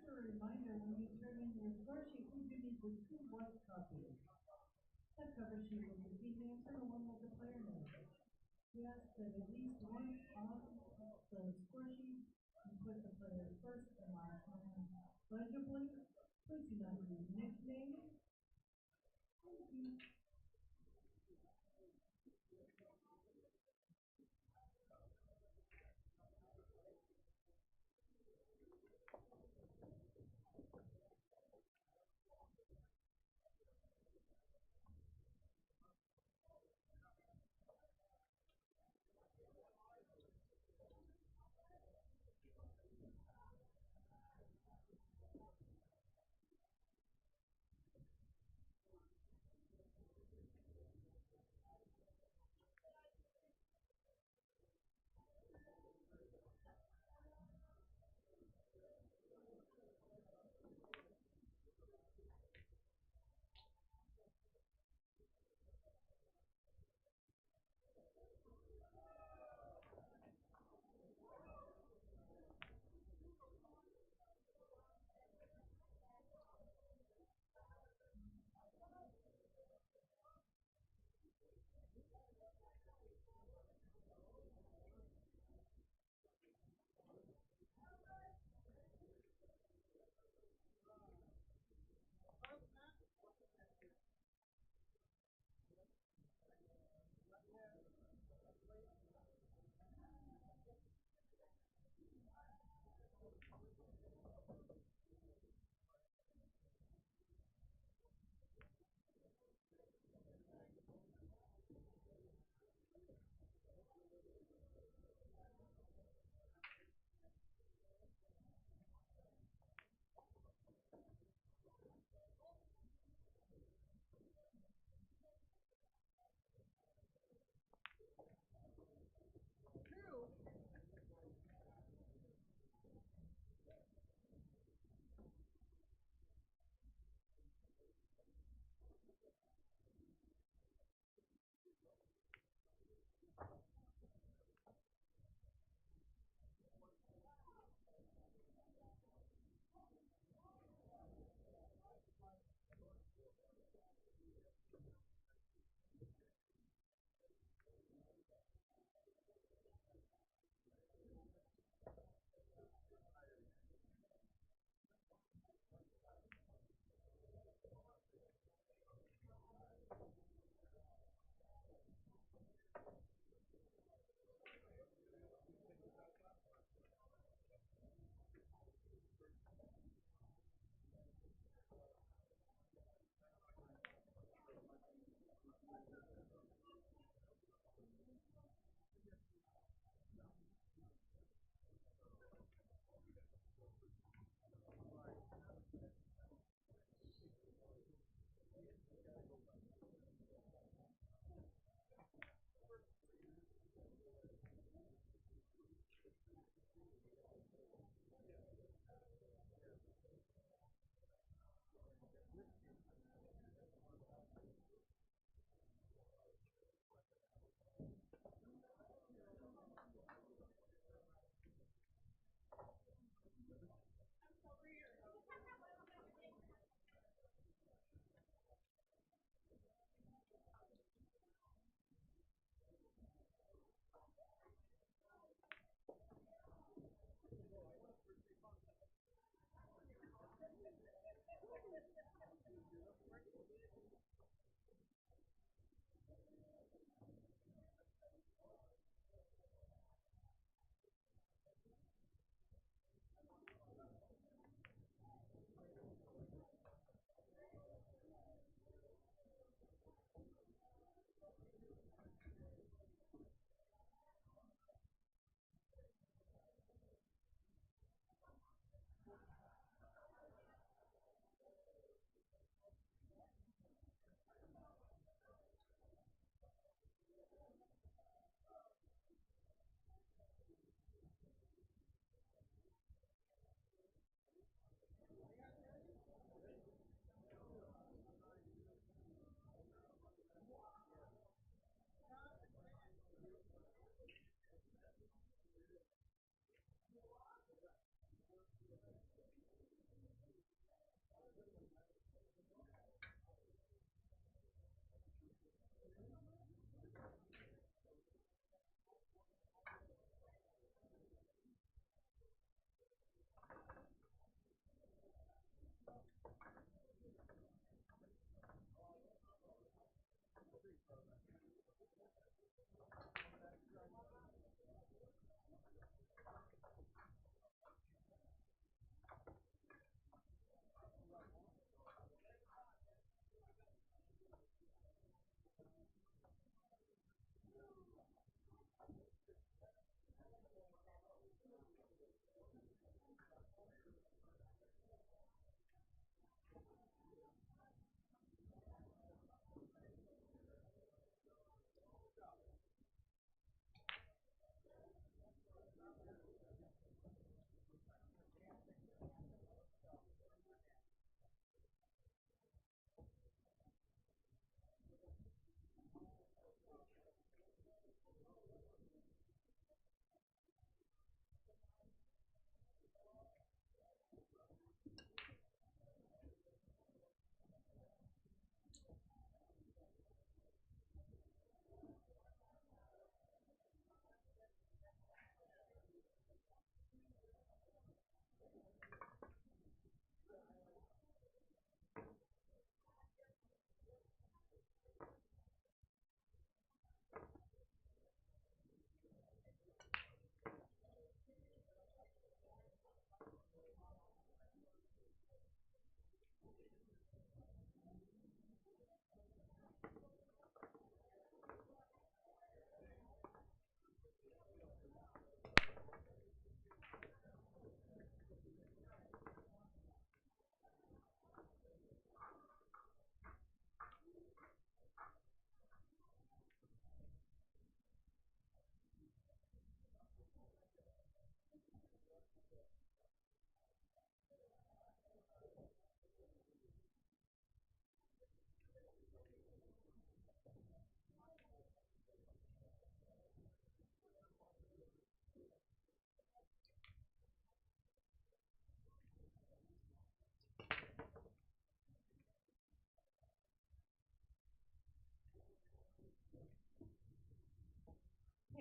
a reminder, when you turn in your score sheet, we do need the two white copies. The cover sheet with the team names and the one with the player names. We ask that at least one on the score sheet and put the player's first and last name legibly. Please do not use nicknames. Thank you.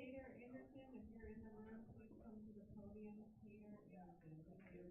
Peter Anderson, if you're in the room, please come to the podium. Peter Anderson, thank you.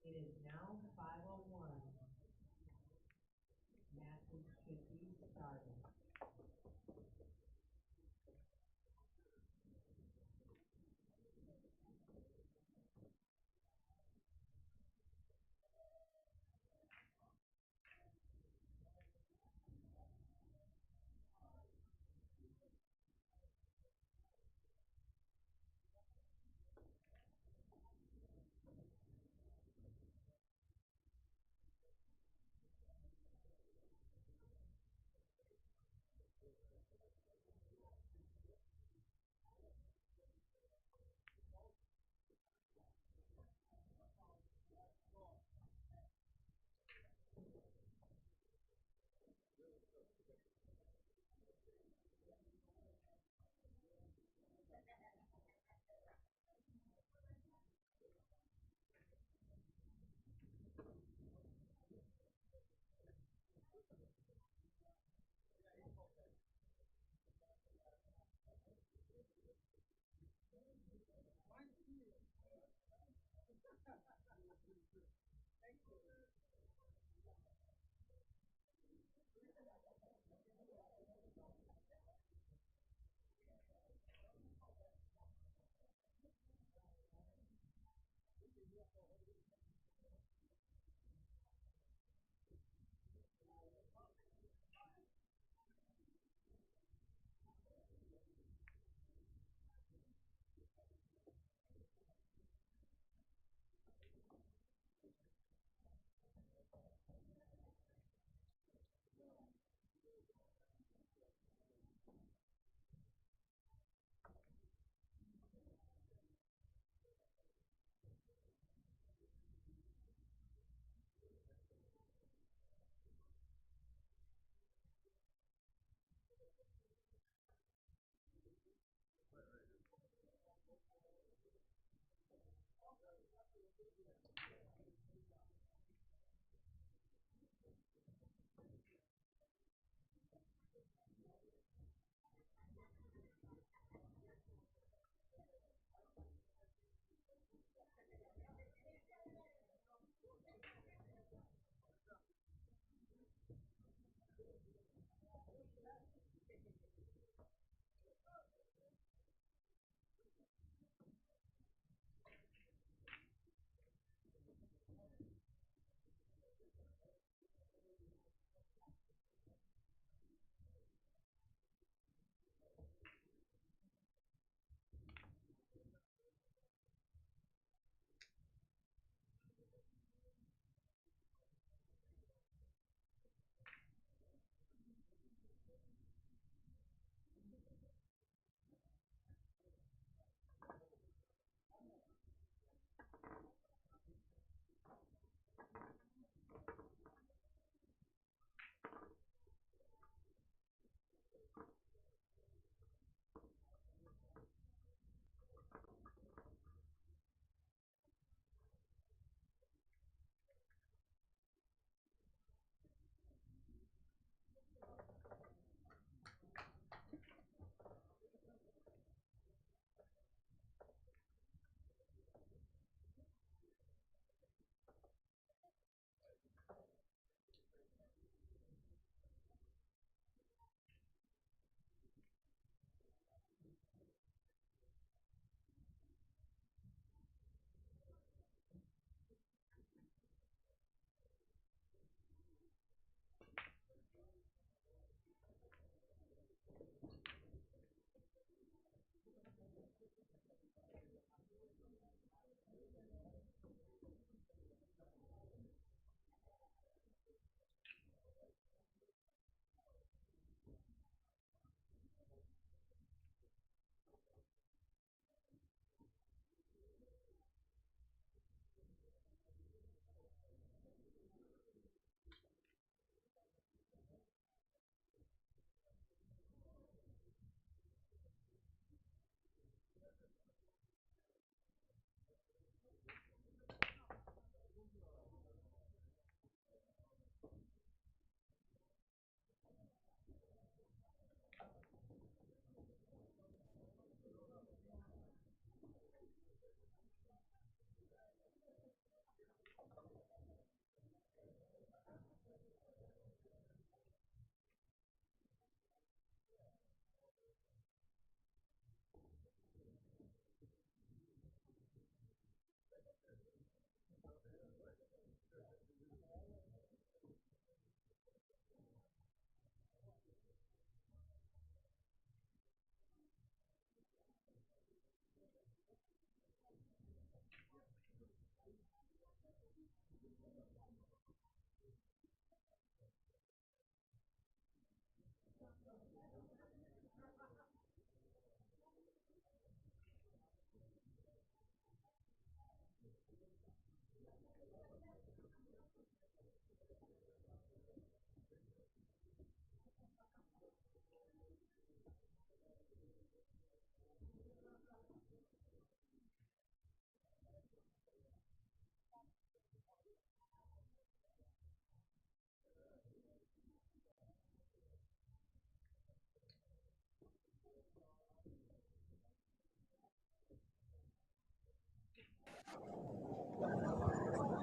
It is now 5:01. Matches should be starting.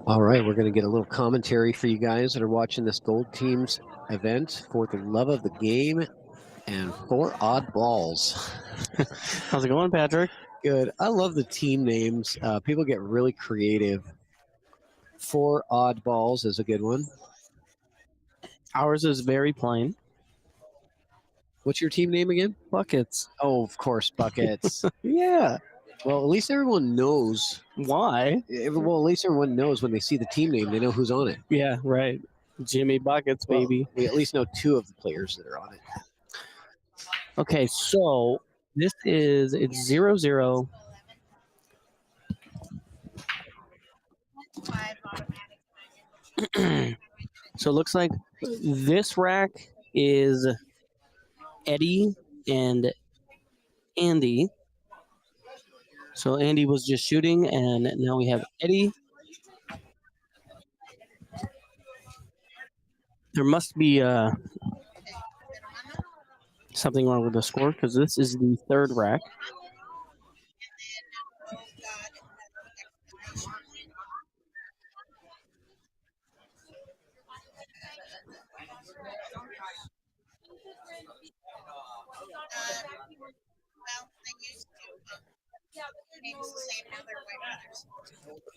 All right, we're going to get a little commentary for you guys that are watching this Gold Teams event for the love of the game and for odd balls. How's it going, Patrick? Good. I love the team names. People get really creative. 4 odd balls is a good one. Ours is very plain. What's your team name again? Buckets. Oh, of course, Buckets. Yeah. Well, at least everyone knows. Why? Well, at least everyone knows when they see the team name, they know who's on it. Yeah, right. Jimmy Buckets, baby. Well, we at least know 2 of the players that are on it. Okay, so this is it's 0-0. So it looks like this rack is Eddie and Andy. So Andy was just shooting, and now we have Eddie. There must be something wrong with the score because this is the third rack.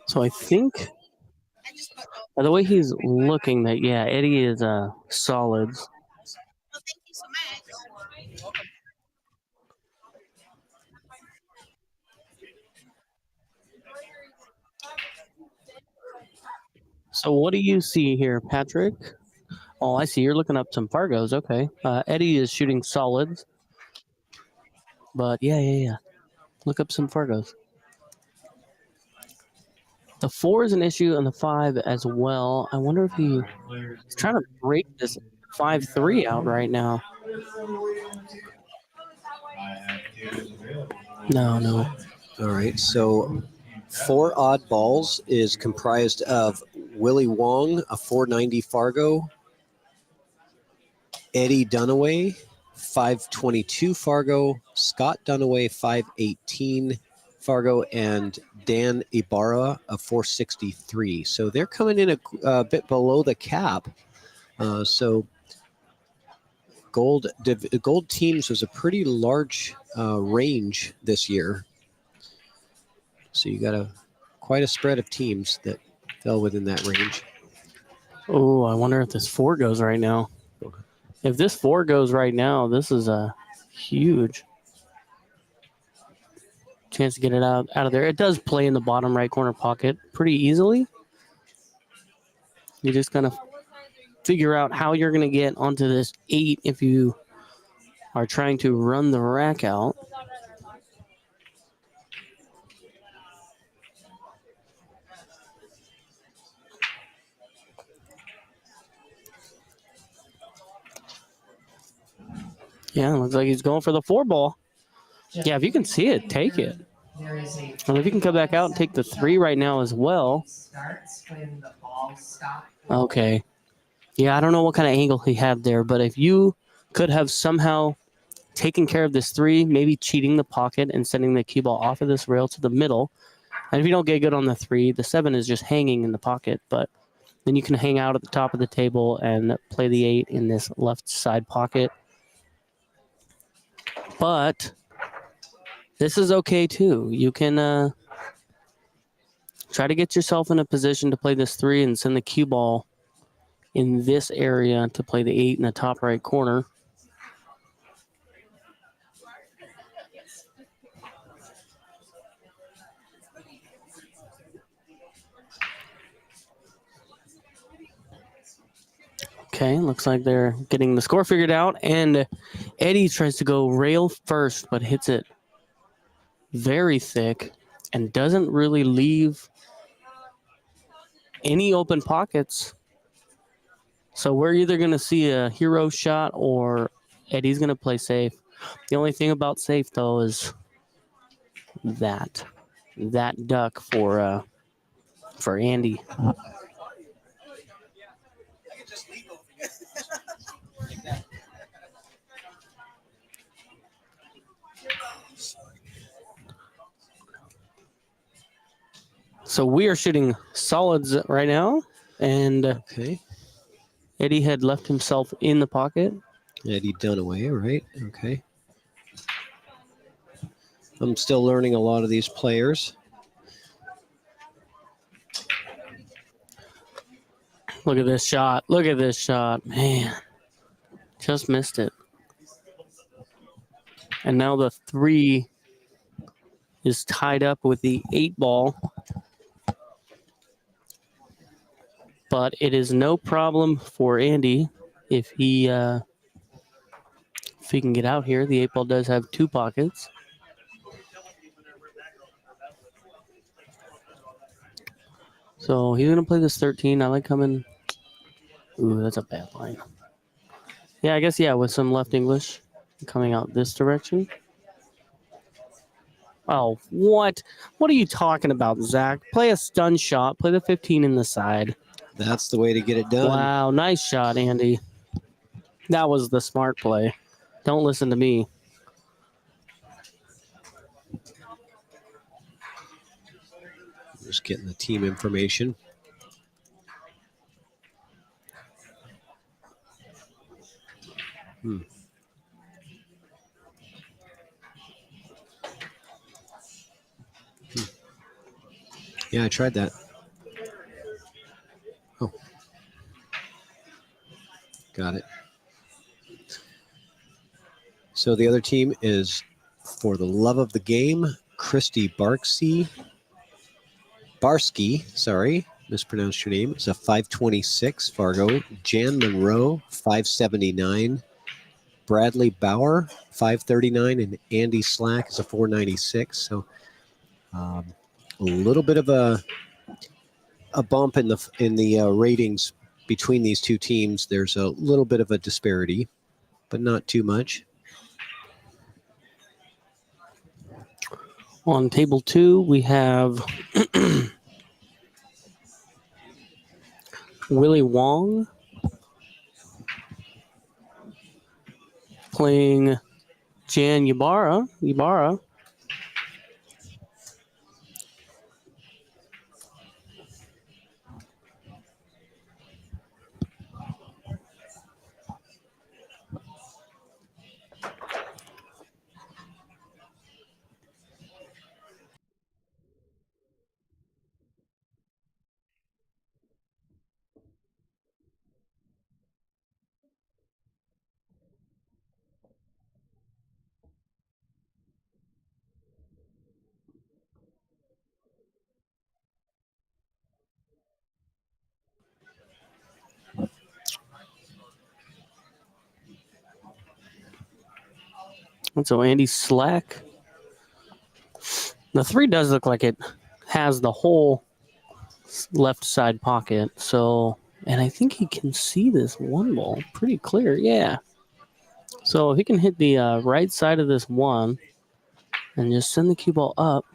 So I think by the way he's looking that, yeah, Eddie is solids. Well, thank you so much. So what do you see here, Patrick? Oh, I see. You're looking up some Fargos. Okay. Eddie is shooting solids. But yeah. Look up some Fargos. The 4 is an issue and the 5 as well. I wonder if he's trying to break this 5-3 out right now. No. All right, so 4 odd balls is comprised of Willie Wong, a 490 Fargo, Eddie Dunaway, 522 Fargo, Scott Dunaway, 518 Fargo, and Dan Ibarra, a 463. So they're coming in a bit below the cap. So Gold Teams was a pretty large range this year. So you got quite a spread of teams that fell within that range. Oh, I wonder if this 4 goes right now. If this 4 goes right now, this is a huge chance to get it out of there. It does play in the bottom right corner pocket pretty easily. You just gotta figure out how you're gonna get onto this 8 if you are trying to run the rack out. Yeah, looks like he's going for the 4 ball. Yeah, if you can see it, take it. And if you can come back out and take the 3 right now as well. Okay. Yeah, I don't know what kind of angle he had there, but if you could have somehow taken care of this 3, maybe cheating the pocket and sending the cue ball off of this rail to the middle. And if you don't get good on the 3, the 7 is just hanging in the pocket, but then you can hang out at the top of the table and play the 8 in this left side pocket. But this is okay too. You can Try to get yourself in a position to play this 3 and send the cue ball in this area to play the 8 in the top right corner. Okay, looks like they're getting the score figured out, and Eddie tries to go rail first, but hits it very thick and doesn't really leave any open pockets. So we're either going to see a hero shot or Eddie's going to play safe. The only thing about safe, though, is that duck for Andy. So we are shooting solids right now, and Okay. Eddie had left himself in the pocket. Eddie Dunaway, right? Okay. I'm still learning a lot of these players. Look at this shot. Look at this shot. Man, just missed it. And now the 3 is tied up with the 8 ball. But it is no problem for Andy if he can get out here. The 8 ball does have 2 pockets. So he's going to play this 13. I like coming. Ooh, that's a bad line. Yeah, I guess, yeah, with some left English coming out this direction. Oh, what? What are you talking about, Zach? Play a stun shot. Play the 15 in the side. That's the way to get it done. Wow, nice shot, Andy. That was the smart play. Don't listen to me. Just getting the team information. Yeah, I tried that. Oh. Got it. So the other team is, for the love of the game, Christy Barsky, mispronounced your name. It's a 526 Fargo. Jan Monroe, 579. Bradley Bauer, 539, and Andy Slack is a 496. So a little bit of a bump in the ratings between these two teams. There's a little bit of a disparity, but not too much. On table 2, we have Willie Wong playing Jan Ybarra. And so Andy Slack. The 3 does look like it has the whole left side pocket. So, and I think he can see this 1 ball pretty clear. Yeah. So if he can hit the right side of this 1 and just send the cue ball up,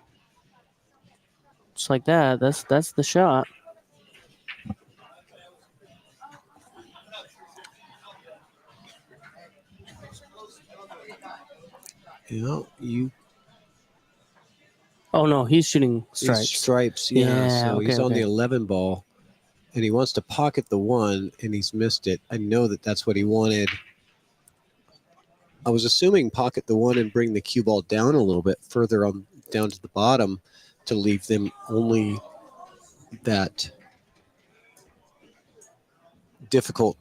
just like that, that's the shot. You Oh no, he's shooting stripes. He's stripes, yeah. So okay, he's on okay. the 11 ball, and he wants to pocket the 1, and he's missed it. I know that's what he wanted. I was assuming pocket the 1 and bring the cue ball down a little bit further on down to the bottom to leave them only that difficult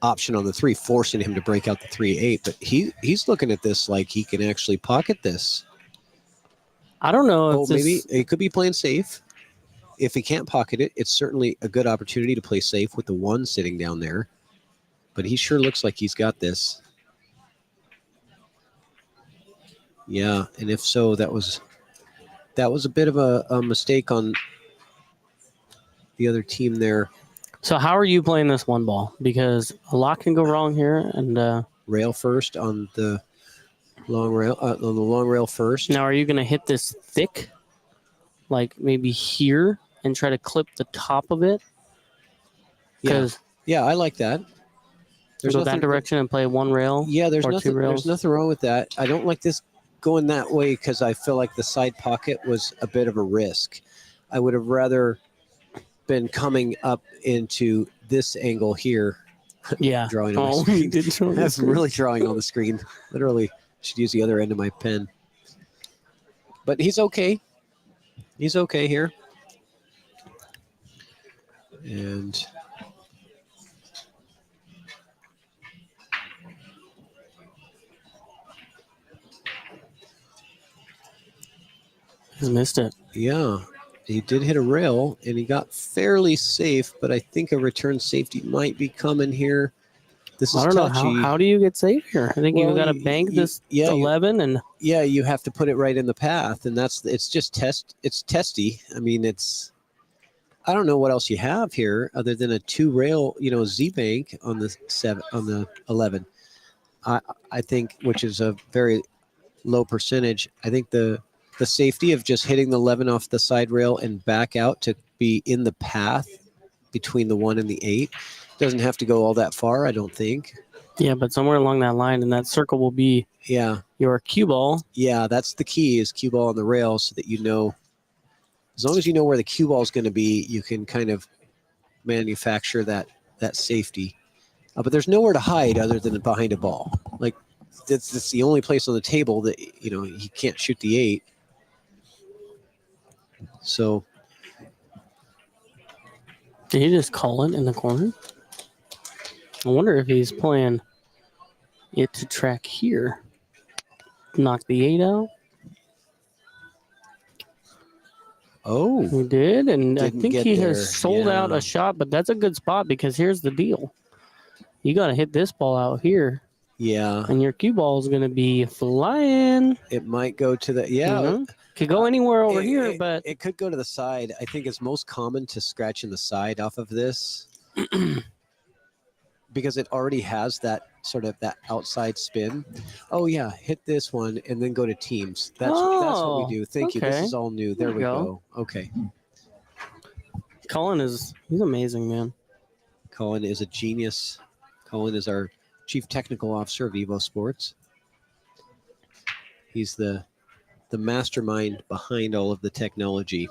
option on the 3, forcing him to break out the 3-8. But he's looking at this like he can actually pocket this. I don't know if Maybe this. it could be playing safe. If he can't pocket it, it's certainly a good opportunity to play safe with the 1 sitting down there. But he sure looks like he's got this. Yeah, and if so, that was a bit of a mistake on the other team there. So how are you playing this 1 ball? Because a lot can go wrong here. And Rail first on the long rail first. now, are you going to hit this thick, like maybe here, and try to clip the top of it? Because Yeah, I like that. go that direction and play 1 rail. Yeah, or 2 rails. there's nothing wrong with that. I don't like this going that way because I feel like the side pocket was a bit of a risk. I would have rather been coming up into this angle here. Yeah. Drawing on the screen. You did show I'm really drawing on the screen. Literally, should use the other end of my pen. But he's okay. He's okay here. And He's missed it. yeah, he did hit a rail and he got fairly safe, but I think a return safety might be coming here. This is I don't know. touchy. How do you get safe here? I think Well, you got to bank this yeah, 11 and Yeah, you have to put it right in the path, and it's just it's testy. I mean, I don't know what else you have here other than a 2 rail, Z bank on the 11. I think, which is a very low percentage. I think the safety of just hitting the 11 off the side rail and back out to be in the path between the 1 and the 8 doesn't have to go all that far, I don't think. yeah, but somewhere along that line, and that circle will be your cue ball. Yeah, that's the key, is cue ball on the rail, so that as long as you know where the cue ball is going to be, you can kind of manufacture that safety. But there's nowhere to hide other than behind a ball. Like, that's the only place on the table that he can't shoot the 8. So Did he just call it in the corner? I wonder if he's playing it to track here. Knock the 8 out. oh, He did, and I Didn't think get he there. has sold out Yeah. a shot, but that's a good spot because here's the deal. You got to hit this ball out here, yeah, and your cue ball is going to be flying. it might go to the Could go anywhere over it- here, it- but it could go to the side. I think it's most common to scratch in the side off of this because it already has that sort of that outside spin. Oh yeah, hit this one and then go to teams. That's what we do. Thank you. This okay. is all new. There There we we go. Okay. Colin he's amazing, man. Colin is a genius. Colin is our chief technical officer of EvoSports. He's the mastermind behind all of the technology.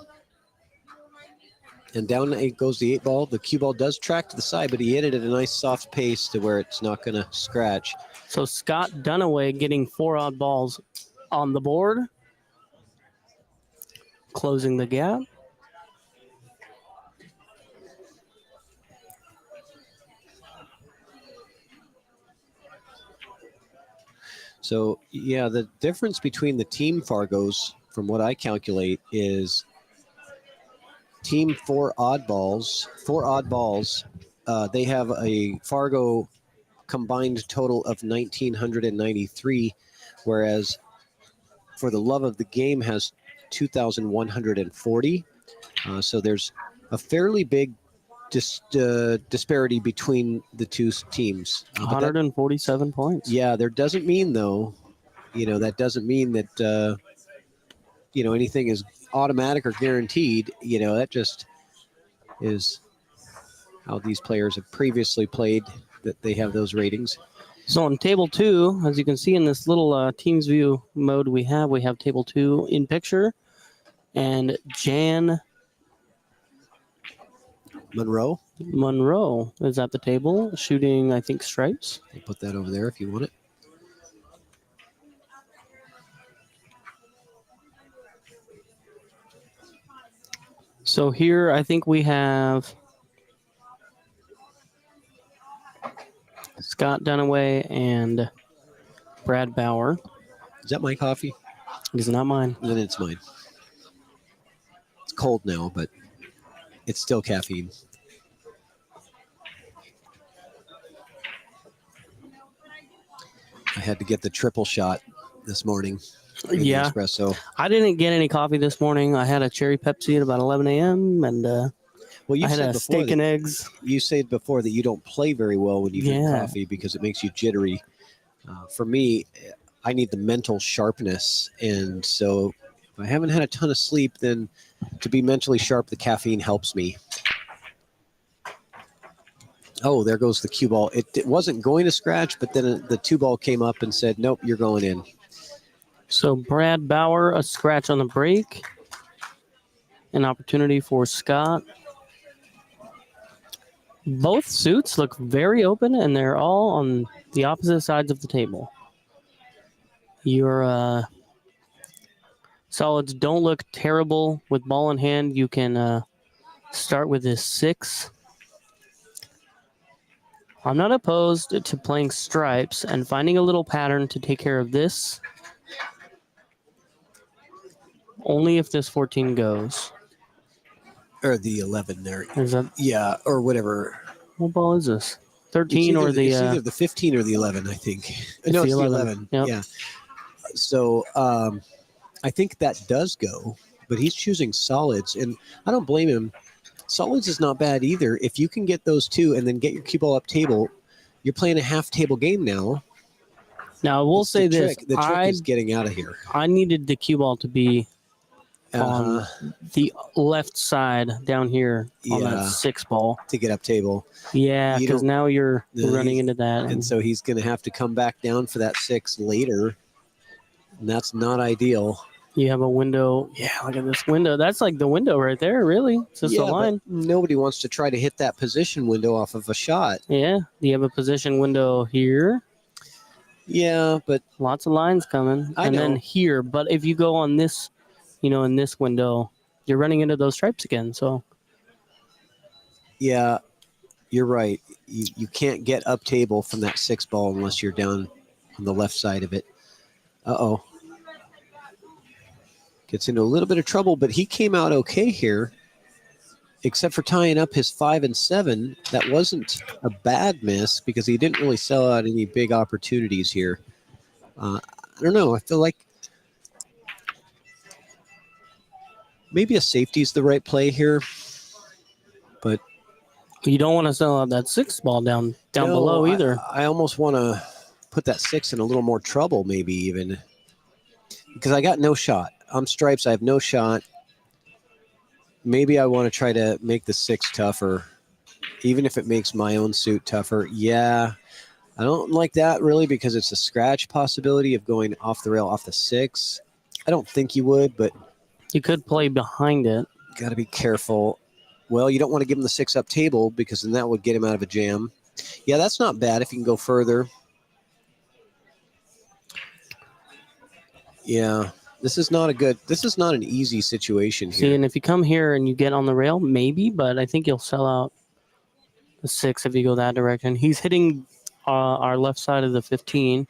And down goes the 8 ball. The cue ball does track to the side, but he hit it at a nice soft pace to where it's not going to scratch. So Scott Dunaway getting 4 odd balls on the board, closing the gap. So, yeah, the difference between the team Fargos, from what I calculate, is team 4 odd balls. They have a Fargo combined total of 1,993, whereas For the Love of the Game has 2,140. So there's a fairly big disparity between the two teams. 147 points. Yeah, there doesn't mean, though, that doesn't mean that, anything is automatic or guaranteed. That just is how these players have previously played, that they have those ratings. So on table 2, as you can see in this little Teams View mode we have table 2 in picture. And Jan Monroe is at the table shooting, I think, stripes. I'll put that over there if you want it. So here, I think we have Scott Dunaway and Brad Bauer. Is that my coffee? It is not mine. Then it's mine. It's cold now, but it's still caffeine. I had to get the triple shot this morning. in the Yeah. espresso. I didn't get any coffee this morning. I had a cherry Pepsi at about 11 a.m. and Well, you I had said a before steak that, and eggs. you said before that you don't play very well when you drink Yeah. coffee because it makes you jittery. For me, I need the mental sharpness, and so if I haven't had a ton of sleep, then to be mentally sharp, the caffeine helps me. Oh, there goes the cue ball. It wasn't going to scratch, but then the two ball came up and said, "Nope, you're going in." So Brad Bauer, a scratch on the break. An opportunity for Scott. Both suits look very open, and they're all on the opposite sides of the table. Your solids don't look terrible with ball in hand. You can start with this 6. I'm not opposed to playing stripes and finding a little pattern to take care of this. Only if this 14 goes. Or the 11 there. Is that Yeah, or whatever. what ball is this? It's 13 or either, the it's either the 15 or the 11, I think. No, the it's 11. the 11. Yep. Yeah. So I think that does go, but he's choosing solids, and I don't blame him. Solids is not bad either. If you can get those two and then get your cue ball up table, you're playing a half table game now. Now I will It's say the this: trick. The trick is getting out of here. I needed the cue ball to be on the left side down here on Yeah. that 6 ball. To get up table. Yeah, You because don't- now you're No, running he's- into that. And so he's going to have to come back down for that 6 later. And that's not ideal. You have a window. Yeah, look at this window. That's like the window right there, really. It's just a but line. nobody wants to try to hit that position window off of a shot. Yeah, you have a position window here. Yeah, but Lots of lines coming. I and then know. here. But if you go on this, in this window, you're running into those stripes again. So yeah, you're right. You can't get up table from that 6 ball unless you're down on the left side of it. Uh-oh. Gets into a little bit of trouble, but he came out okay here, except for tying up his 5 and 7. That wasn't a bad miss because he didn't really sell out any big opportunities here. I don't know. I feel like maybe a safety is the right play here, but you don't want to sell out that 6 ball down no, below either. I almost want to put that 6 in a little more trouble, maybe even, because I got no shot. I'm stripes. I have no shot. Maybe I want to try to make the 6 tougher, even if it makes my own suit tougher. Yeah, I don't like that really because it's a scratch possibility of going off the rail off the 6. I don't think you would, but You could play behind it. got to be careful. Well, you don't want to give him the 6 up table because then that would get him out of a jam. Yeah, that's not bad if you can go further. Yeah, this is not an easy situation See, here. and if you come here and you get on the rail, maybe, but I think you'll sell out the 6 if you go that direction. He's hitting our left side of the 15.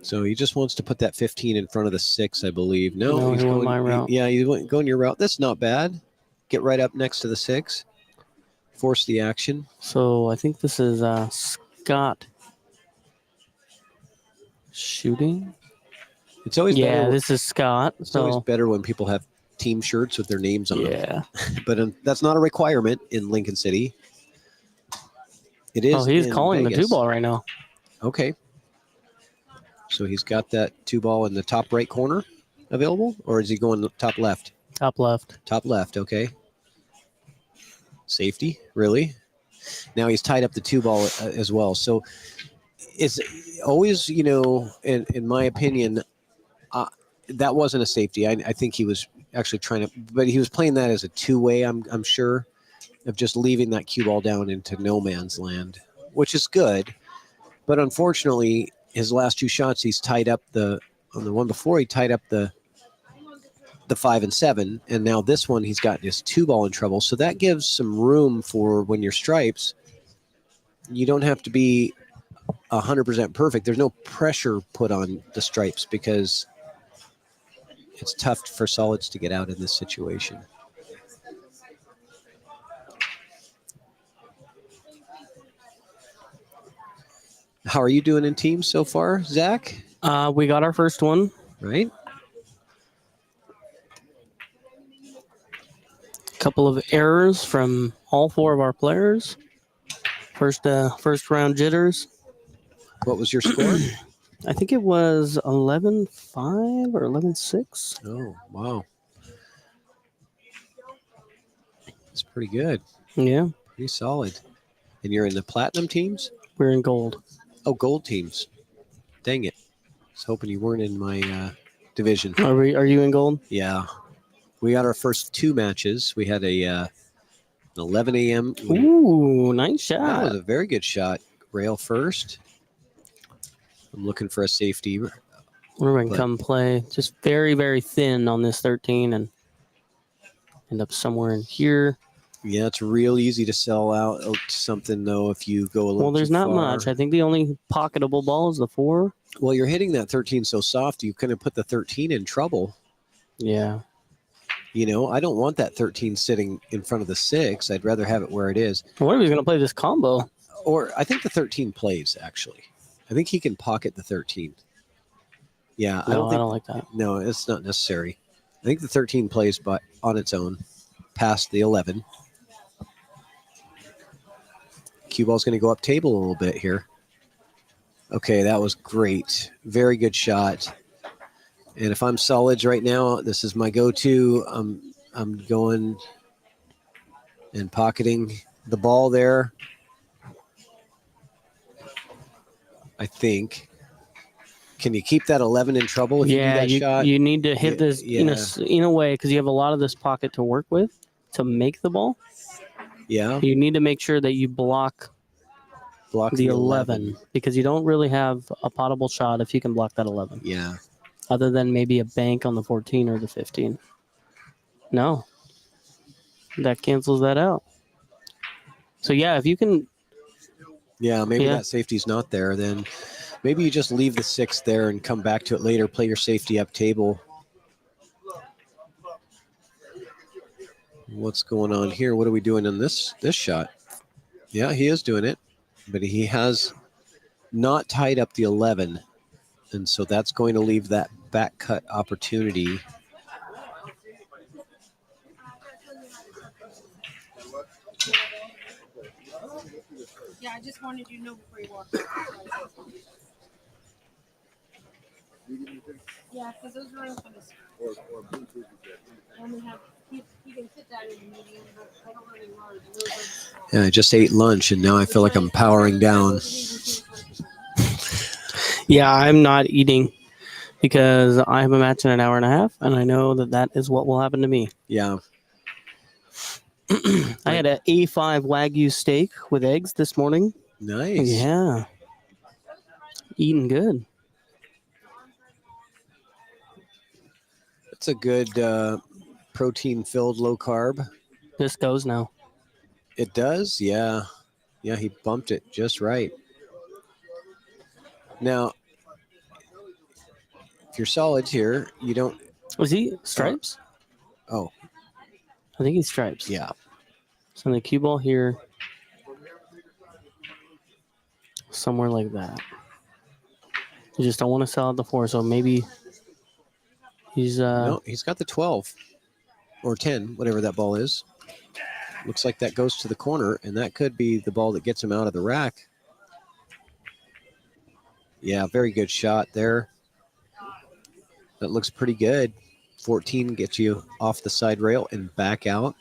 So he just wants to put that 15 in front of the 6, I believe. No, No, he's he went going my route. Yeah, he's going your route. That's not bad. Get right up next to the 6. Force the action. So I think this is Scott shooting. It's always Yeah, better. this is Scott. It's always So better when people have team shirts with their names on them. yeah. But that's not a requirement in Lincoln City. It is. Oh, he's in calling the Vegas. 2 ball right now. Okay. So he's got that 2 ball in the top right corner available, or is he going top left? Top left. Top left. Okay. Safety, really? Now he's tied up the 2 ball as well. So it's always, in my opinion, that wasn't a safety. I think he was actually trying to, but he was playing that as a 2-way. I'm sure, of just leaving that cue ball down into no man's land, which is good. But unfortunately, his last 2 shots, he's tied up on the one before he tied up the the 5 and 7, and now this one he's got just 2 ball in trouble. So that gives some room for when you're stripes. You don't have to be 100% perfect. There's no pressure put on the stripes because it's tough for solids to get out in this situation. How are you doing in teams so far, Zach? We got our first one. Right? Couple of errors from all 4 of our players. First round jitters. What was your score? I think it was 11-5 or 11-6. Oh, wow. It's pretty good. Yeah, Pretty solid. And you're in the platinum teams? we're in gold. Oh, gold teams. Dang it. I was hoping you weren't in my division. Are you in gold? Yeah. We got our first 2 matches. We had an 11 a.m. Ooh, nice That shot. was a very good shot. Rail first. I'm looking for a safety. We're going to But- come play just very, very thin on this 13 and end up somewhere in here. Yeah, it's real easy to sell out something, though, if you go a little Well, there's too not far. much. I think the only pocketable ball is the 4. Well, you're hitting that 13 so soft, you couldn't put the 13 in trouble. Yeah. You know, I don't want that 13 sitting in front of the 6. I'd rather have it where it is. What if he's going to play this combo? Or I think the 13 plays, actually. I think he can pocket the 13. Yeah, No, I don't like that. No, it's not necessary. I think the 13 plays by on its own past the 11. Cue ball's going to go up table a little bit here. Okay, that was great. Very good shot. And if I'm solids right now, this is my go-to. I'm going and pocketing the ball there. I think. Can you keep that 11 in trouble if you do that shot? you need to hit Yeah, this in a way because you have a lot of this pocket to work with to make the ball. Yeah, You need to make sure that you block block the 11 because you don't really have a potable shot if you can block that 11. Yeah. Other than maybe a bank on the 14 or the 15. No. That cancels that out. So, yeah, if you can... Yeah, maybe that safety's not there. Then maybe you just leave the 6 there and come back to it later. Play your safety up table. What's going on here? What are we doing in this shot? Yeah, he is doing it. But he has not tied up the 11. And so that's going to leave that back cut opportunity. Yeah, I just wanted you to know before you walked out. Yeah, because those rooms for the screen. Only have you can fit that in the medium, but I don't really large. Those are small. Yeah, I just ate lunch and now I feel like I'm powering down. Yeah, I'm not eating because I have a match in an hour and a half, and I know that that is what will happen to me. Yeah. I had an A5 Wagyu steak with eggs this morning. Nice. Yeah. Eating good. It's a good protein-filled low carb. This goes now. It does? Yeah. Yeah, he bumped it just right. Now, if you're solids here, you don't... Was he stripes? Oh, I think he's stripes. yeah. So the cue ball here, somewhere like that. You just don't want to sell out the 4, so maybe he's No, he's got the 12 or 10, whatever that ball is. Looks like that goes to the corner, and that could be the ball that gets him out of the rack. Yeah, very good shot there. That looks pretty good. 14 gets you off the side rail and back out.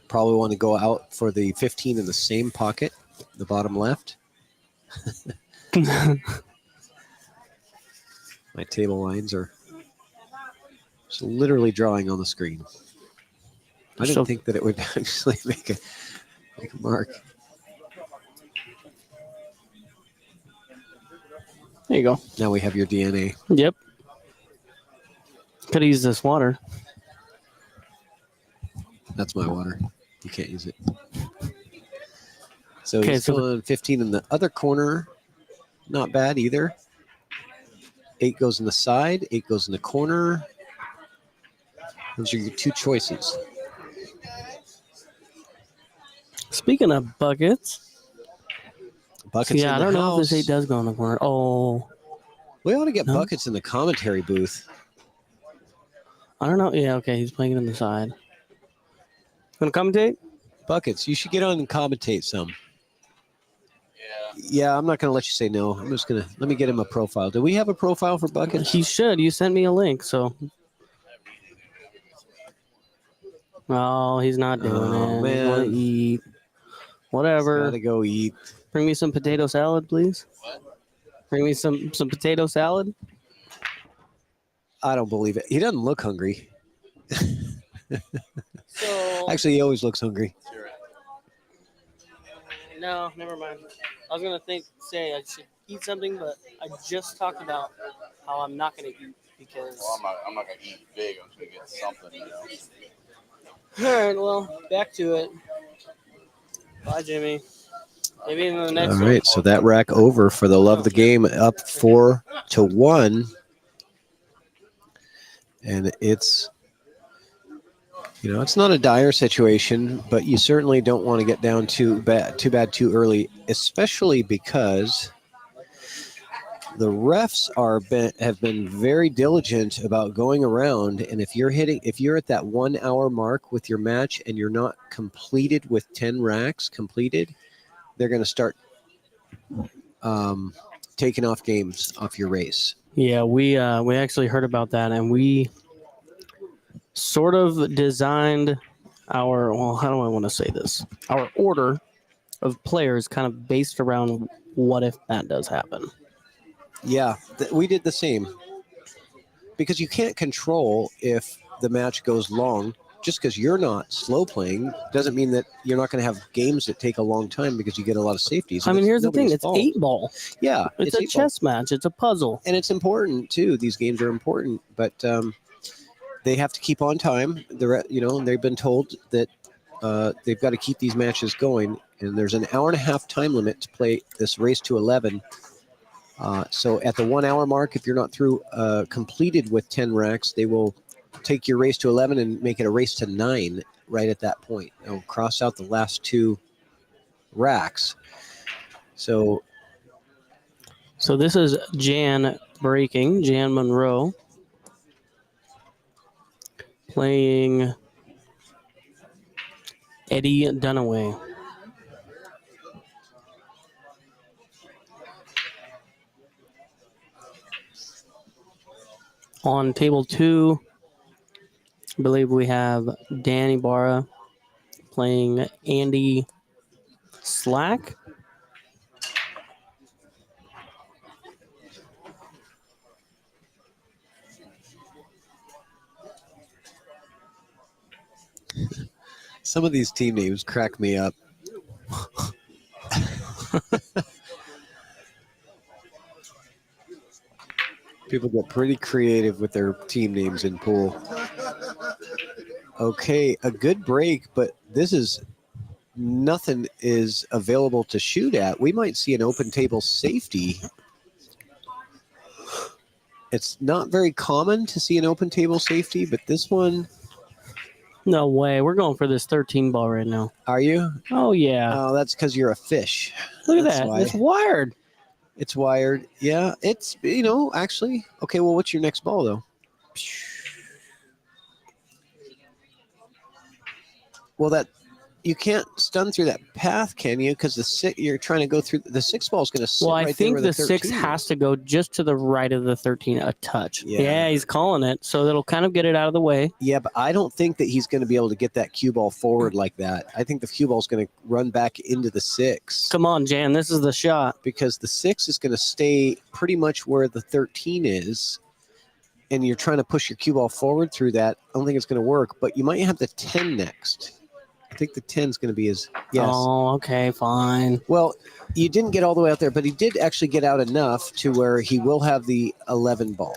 Probably want to go out for the 15 in the same pocket, the bottom left. My table lines are just literally drawing on the screen. I didn't think that it would actually make a mark. There you go. Now we have your DNA. Yep. Could use this water. That's my water. You can't use it. So Okay, he's so going 15 in the other corner. Not bad either. 8 goes in the side. 8 goes in the corner. Those are your two choices. Speaking of buckets, Buckets yeah, in I the don't know if this house. 8 does go in the corner. Oh, We ought to get No? buckets in the commentary booth. I don't know. Yeah, okay, he's playing it on the side. Gonna commentate? Buckets, you should get on and commentate some. Yeah, I'm not going to let you say no. I'm just going to let me get him a profile. Do we have a profile for Buckets? He should. You sent me a link, so. Oh, he's not doing Oh, it. He's going man. to eat. Whatever. Got to go eat. Bring me some potato salad, please. Bring me some potato salad. I don't believe it. He doesn't look hungry. So Actually, he always looks hungry. no, never mind. I was gonna say I should eat something, but I just talked about how I'm not gonna eat because. Well, I'm not gonna eat big. I'm just gonna get something. You know. All right, well, back to it. Bye, Jimmy. Maybe in the next All one. right, so that rack over for the love of the game, up 4-1, and it's it's not a dire situation, but you certainly don't want to get down too bad too early, especially because the refs have been very diligent about going around, and if you're at that 1 hour mark with your match and you're not completed with 10 racks completed, they're going to start taking off games off your race. Yeah, we actually heard about that, and we sort of designed our how do I want to say this? Our order of players kind of based around what if that does happen. Yeah, we did the same because you can't control if the match goes long. Just because you're not slow playing doesn't mean that you're not going to have games that take a long time because you get a lot of safeties. I mean, here's the thing: nobody's it's fault. 8-ball. Yeah, It's a 8-ball. chess match. It's a puzzle. And it's important too. These games are important, but they have to keep on time. They've been told that they've got to keep these matches going, and there's an hour and a half time limit to play this race to 11. So at the 1 hour mark, if you're not through completed with 10 racks, they will take your race to 11 and make it a race to 9 right at that point. They'll cross out the last 2 racks. So this is Jan Monroe playing Eddie Dunaway. On table 2, I believe we have Dan Ibarra playing Andy Slack. some of these team names crack me up. People get pretty creative with their team names in pool. Okay, a good break, but nothing is available to shoot at. We might see an open table safety. It's not very common to see an open table safety, but this one. No way. We're going for this 13 ball right now. Are you? Oh, yeah. Oh, that's because you're a fish. Look at That's that. why. It's wired. It's wired. Yeah, it's, actually. Okay, well, what's your next ball, though? Well, you can't stun through that path, can you? Because you're trying to go through the 6 ball is going to sit Well, right I there think where the 13 6 has to go just to the right of the 13 a touch. Yeah. Yeah, he's calling it. So that'll kind of get it out of the way. Yeah, but I don't think that he's going to be able to get that cue ball forward like that. I think the cue ball is going to run back into the 6. Come on, Jan. This is the shot. Because the 6 is going to stay pretty much where the 13 is, and you're trying to push your cue ball forward through that. I don't think it's going to work, but you might have the 10 next. I think the 10 is going to be his. Yes. Oh, okay, fine. Well, you didn't get all the way out there, but he did actually get out enough to where he will have the 11 ball.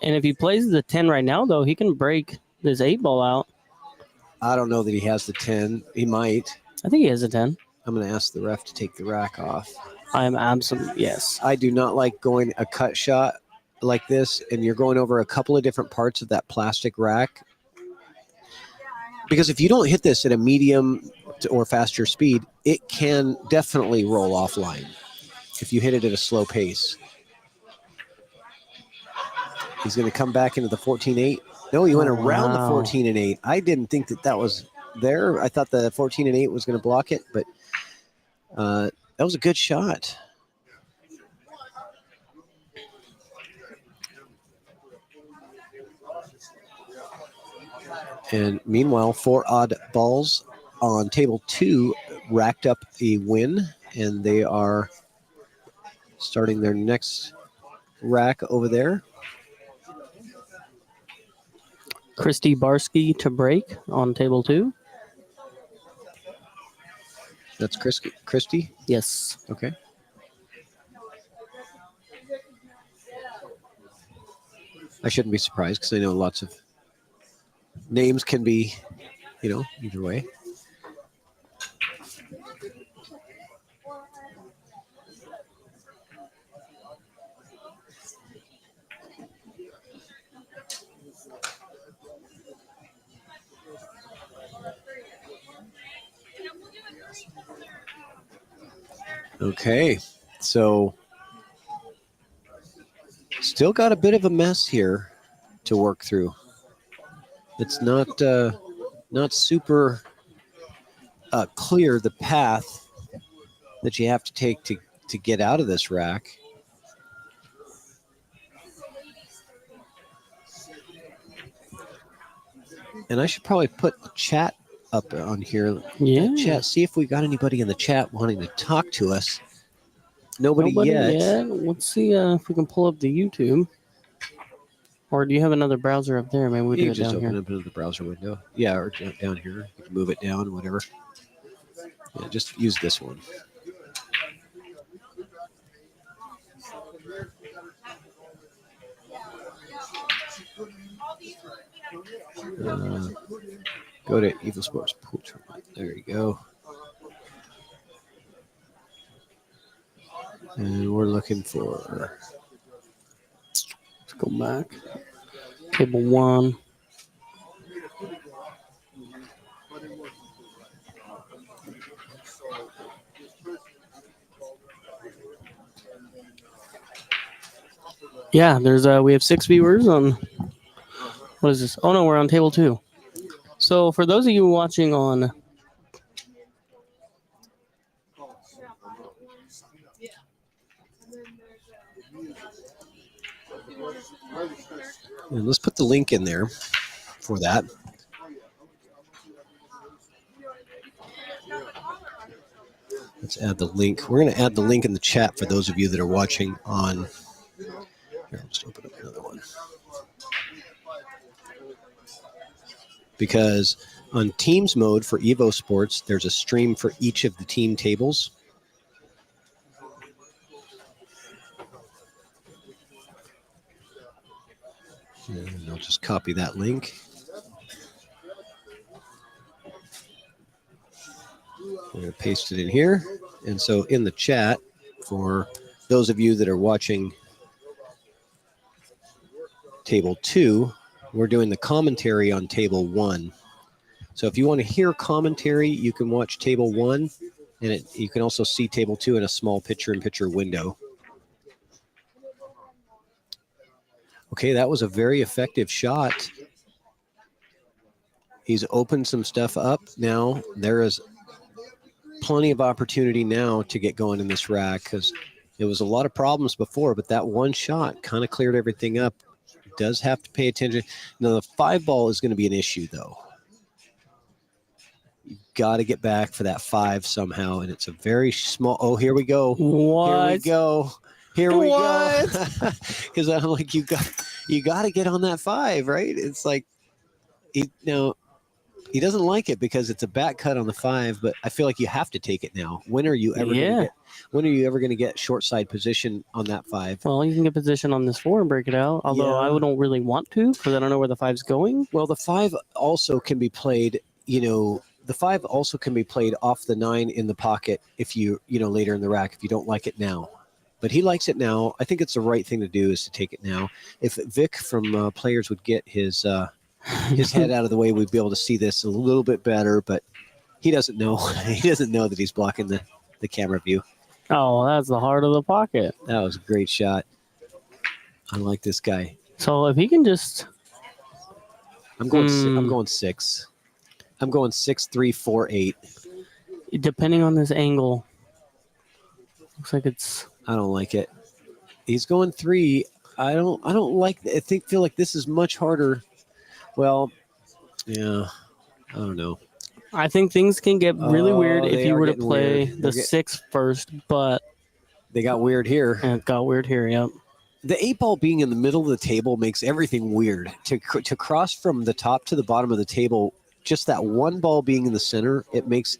And if he plays the 10 right now, though, he can break this 8 ball out. I don't know that he has the 10. He might. I think he has a 10. I'm going to ask the ref to take the rack off. I am absolutely, yes. I do not like going a cut shot like this, and you're going over a couple of different parts of that plastic rack. Because if you don't hit this at a medium or faster speed, it can definitely roll offline if you hit it at a slow pace. He's going to come back into the 14-8. No, he went around the 14-8. I didn't think that was there. I thought the 14-8 was going to block it, but that was a good shot. And meanwhile, 4 odd balls on table 2 racked up a win, and they are starting their next rack over there. Christy Barsky to break on table 2. That's Christy? Yes. Okay. I shouldn't be surprised because I know lots of names can be, either way. Okay, so still got a bit of a mess here to work through. It's not super clear the path that you have to take to get out of this rack. And I should probably put the chat up on here. Yeah. Chat. See if we got anybody in the chat wanting to talk to us. Nobody yet. Let's see if we can pull up the YouTube. Or do you have another browser up there? Maybe we do You it just down open here. up into the browser window. Yeah, or down here. You can move it down, whatever. Yeah, just use this one. Go to EvoSports Pool Tournament. There you go. And we're looking for. Let's go back. Table 1. Yeah, there's we have 6 viewers on. What is this? Oh no, we're on table 2. So for those of you watching on And let's put the link in there for that. Let's add the link. We're going to add the link in the chat for those of you that are watching on. Here, I'll just open up another one. Because on Teams mode for EvoSports, there's a stream for each of the team tables. And I'll just copy that link. I'm going to paste it in here. And so in the chat, for those of you that are watching table 2, we're doing the commentary on table 1. So if you want to hear commentary, you can watch table 1, and you can also see table 2 in a small picture-in-picture window. Okay, that was a very effective shot. He's opened some stuff up. Now there is plenty of opportunity now to get going in this rack because there was a lot of problems before, but that one shot kind of cleared everything up. Does have to pay attention. Now the 5 ball is going to be an issue though. You've got to get back for that 5 somehow, and it's a very small. Oh, here we go. What? Here we go. Here we go. Because I'm like, you got to get on that 5, right? It's like, he doesn't like it because it's a back cut on the 5, but I feel like you have to take it now. When are you ever going to get short side position on that 5? Well, you can get position on this 4 and break it out. Although I don't really want to because I don't know where the 5's going. Well, the 5 also can be played the 5 also can be played off the 9 in the pocket if later in the rack, if you don't like it now. But he likes it now. I think it's the right thing to do is to take it now. If Vic from Players would get his head out of the way, we'd be able to see this a little bit better, but he doesn't know. He doesn't know that he's blocking the camera view. Oh, that's the heart of the pocket. That was a great shot. I like this guy. So if he can just... I'm going 6. I'm going 6, 3, 4, 8. Depending on this angle, looks like it's... I don't like it. He's going 3. I don't like. Feel like this is much harder. Well, yeah. I don't know. I think things can get really weird if you were to play weird. the 6 first, but They got weird here. and it got weird here. Yep. The 8 ball being in the middle of the table makes everything weird. To cross from the top to the bottom of the table, just that one ball being in the center, it makes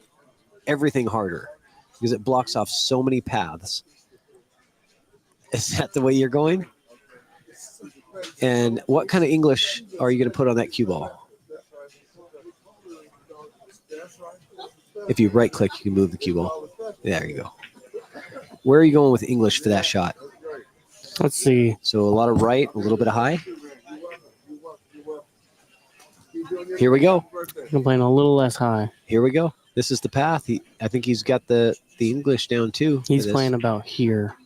everything harder because it blocks off so many paths. Is that the way you're going? And what kind of English are you going to put on that cue ball? If you right click, you can move the cue ball. There you go. Where are you going with English for that shot? Let's see. So a lot of right, a little bit of high. Here we go. I'm playing a little less high. Here we go. This is the path. I think he's got the English down too. He's playing about here,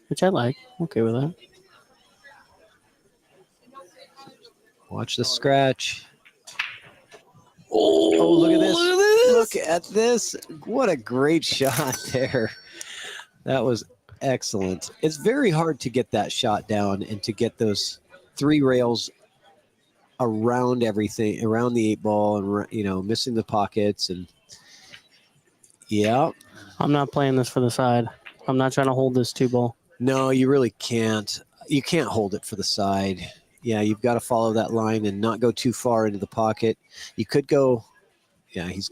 which I like. Okay with that. Watch the scratch. Oh, look at this. Look at this. What a great shot there. That was excellent. It's very hard to get that shot down and to get those 3 rails around everything, around the 8 ball and, missing the pockets. And yeah. I'm not playing this for the side. I'm not trying to hold this 2 ball. No, you really can't. You can't hold it for the side. Yeah, you've got to follow that line and not go too far into the pocket. You could go. Yeah, he's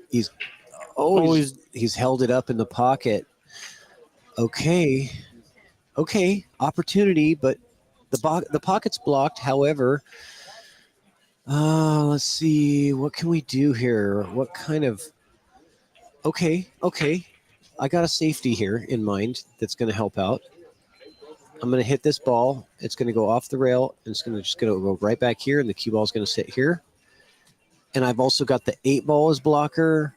held it up in the pocket. Okay, opportunity, but the pocket's blocked. However, let's see, what can we do here? What kind of? Okay, I got a safety here in mind that's going to help out. I'm going to hit this ball. It's going to go off the rail, and it's going to go right back here, and the cue ball is going to sit here. And I've also got the 8 ball as blocker.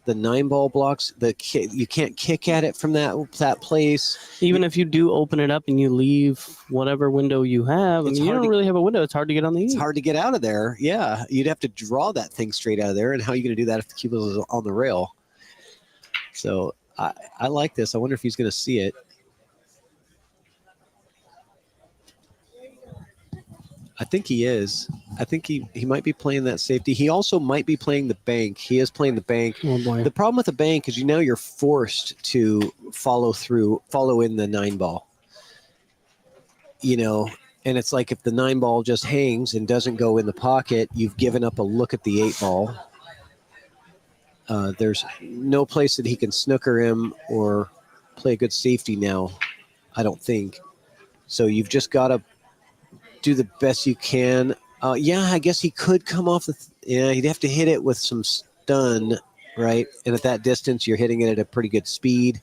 The 9 ball blocks. You can't kick at it from that place. Even if you do open it up and you leave whatever window you have, you don't really have a window. It's hard to get on the 8. It's hard to get out of there. Yeah, you'd have to draw that thing straight out of there. And how are you going to do that if the cue ball is on the rail? So I like this. I wonder if he's going to see it. I think he is. I think he might be playing that safety. He also might be playing the bank. He is playing the bank. Oh boy. The problem with the bank is you're forced to follow in the 9 ball. And it's like if the 9 ball just hangs and doesn't go in the pocket, you've given up a look at the 8 ball. There's no place that he can snooker him or play a good safety now, I don't think. So you've just got to do the best you can. I guess he could come off he'd have to hit it with some stun, right? And at that distance, you're hitting it at a pretty good speed.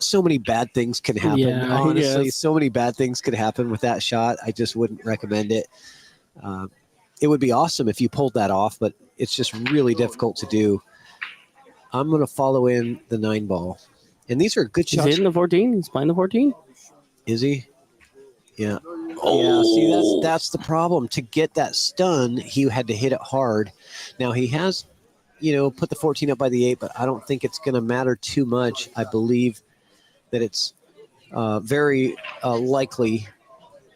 So many bad things can happen. Yeah, honestly, yes. So many bad things could happen with that shot. I just wouldn't recommend it. It would be awesome if you pulled that off, but it's just really difficult to do. I'm going to follow in the 9 ball. And these are good shots. He's hitting the 14. He's playing the 14. Is he? Yeah. Yeah, see, that's the problem. To get that stun, he had to hit it hard. Now, he has, put the 14 up by the 8, but I don't think it's going to matter too much. I believe that it's very likely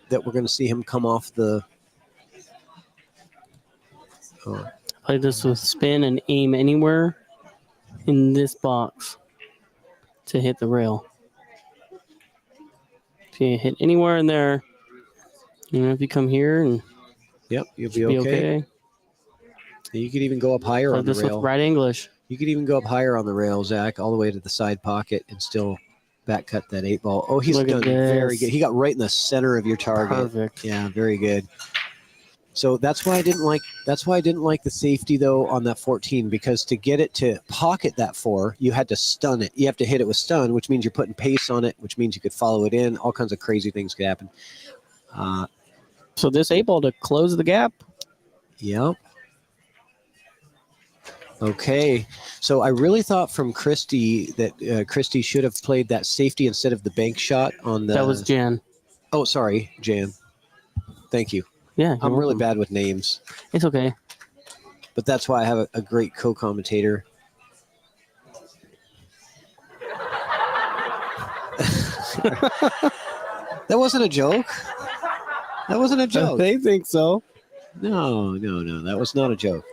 that we're going to see him come off the... Play this with spin and aim anywhere in this box to hit the rail. If you hit anywhere in there, if you come here and yep, you'll be okay. You could even go up higher on the this rail. With right English. You could even go up higher on the rail, Zach, all the way to the side pocket and still back cut that 8 ball. Oh, he's done very good. He got right in the center of your target. Perfect. Yeah, very good. So that's why I didn't like the safety though on that 14, because to get it to pocket that 4, you had to stun it. You have to hit it with stun, which means you're putting pace on it, which means you could follow it in. All kinds of crazy things could happen. So this 8-ball to close the gap. Yep. Okay. So I really thought from Christy that Christy should have played that safety instead of the bank shot on the. That was Jan. Oh, sorry, Jan. Thank you. Yeah, I'm really welcome. bad with names, It's okay. but that's why I have a great co-commentator. That wasn't a joke. That wasn't a joke. They think so. No. That was not a joke.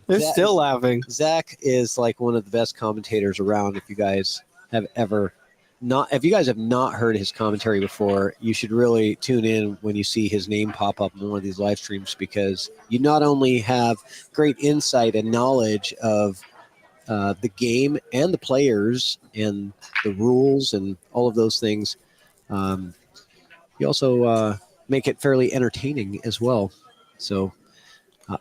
They're Zach- still laughing. Zach is like one of the best commentators around. If you guys have not heard his commentary before, you should really tune in when you see his name pop up in one of these live streams, because you not only have great insight and knowledge of the game and the players and the rules and all of those things, you also make it fairly entertaining as well. So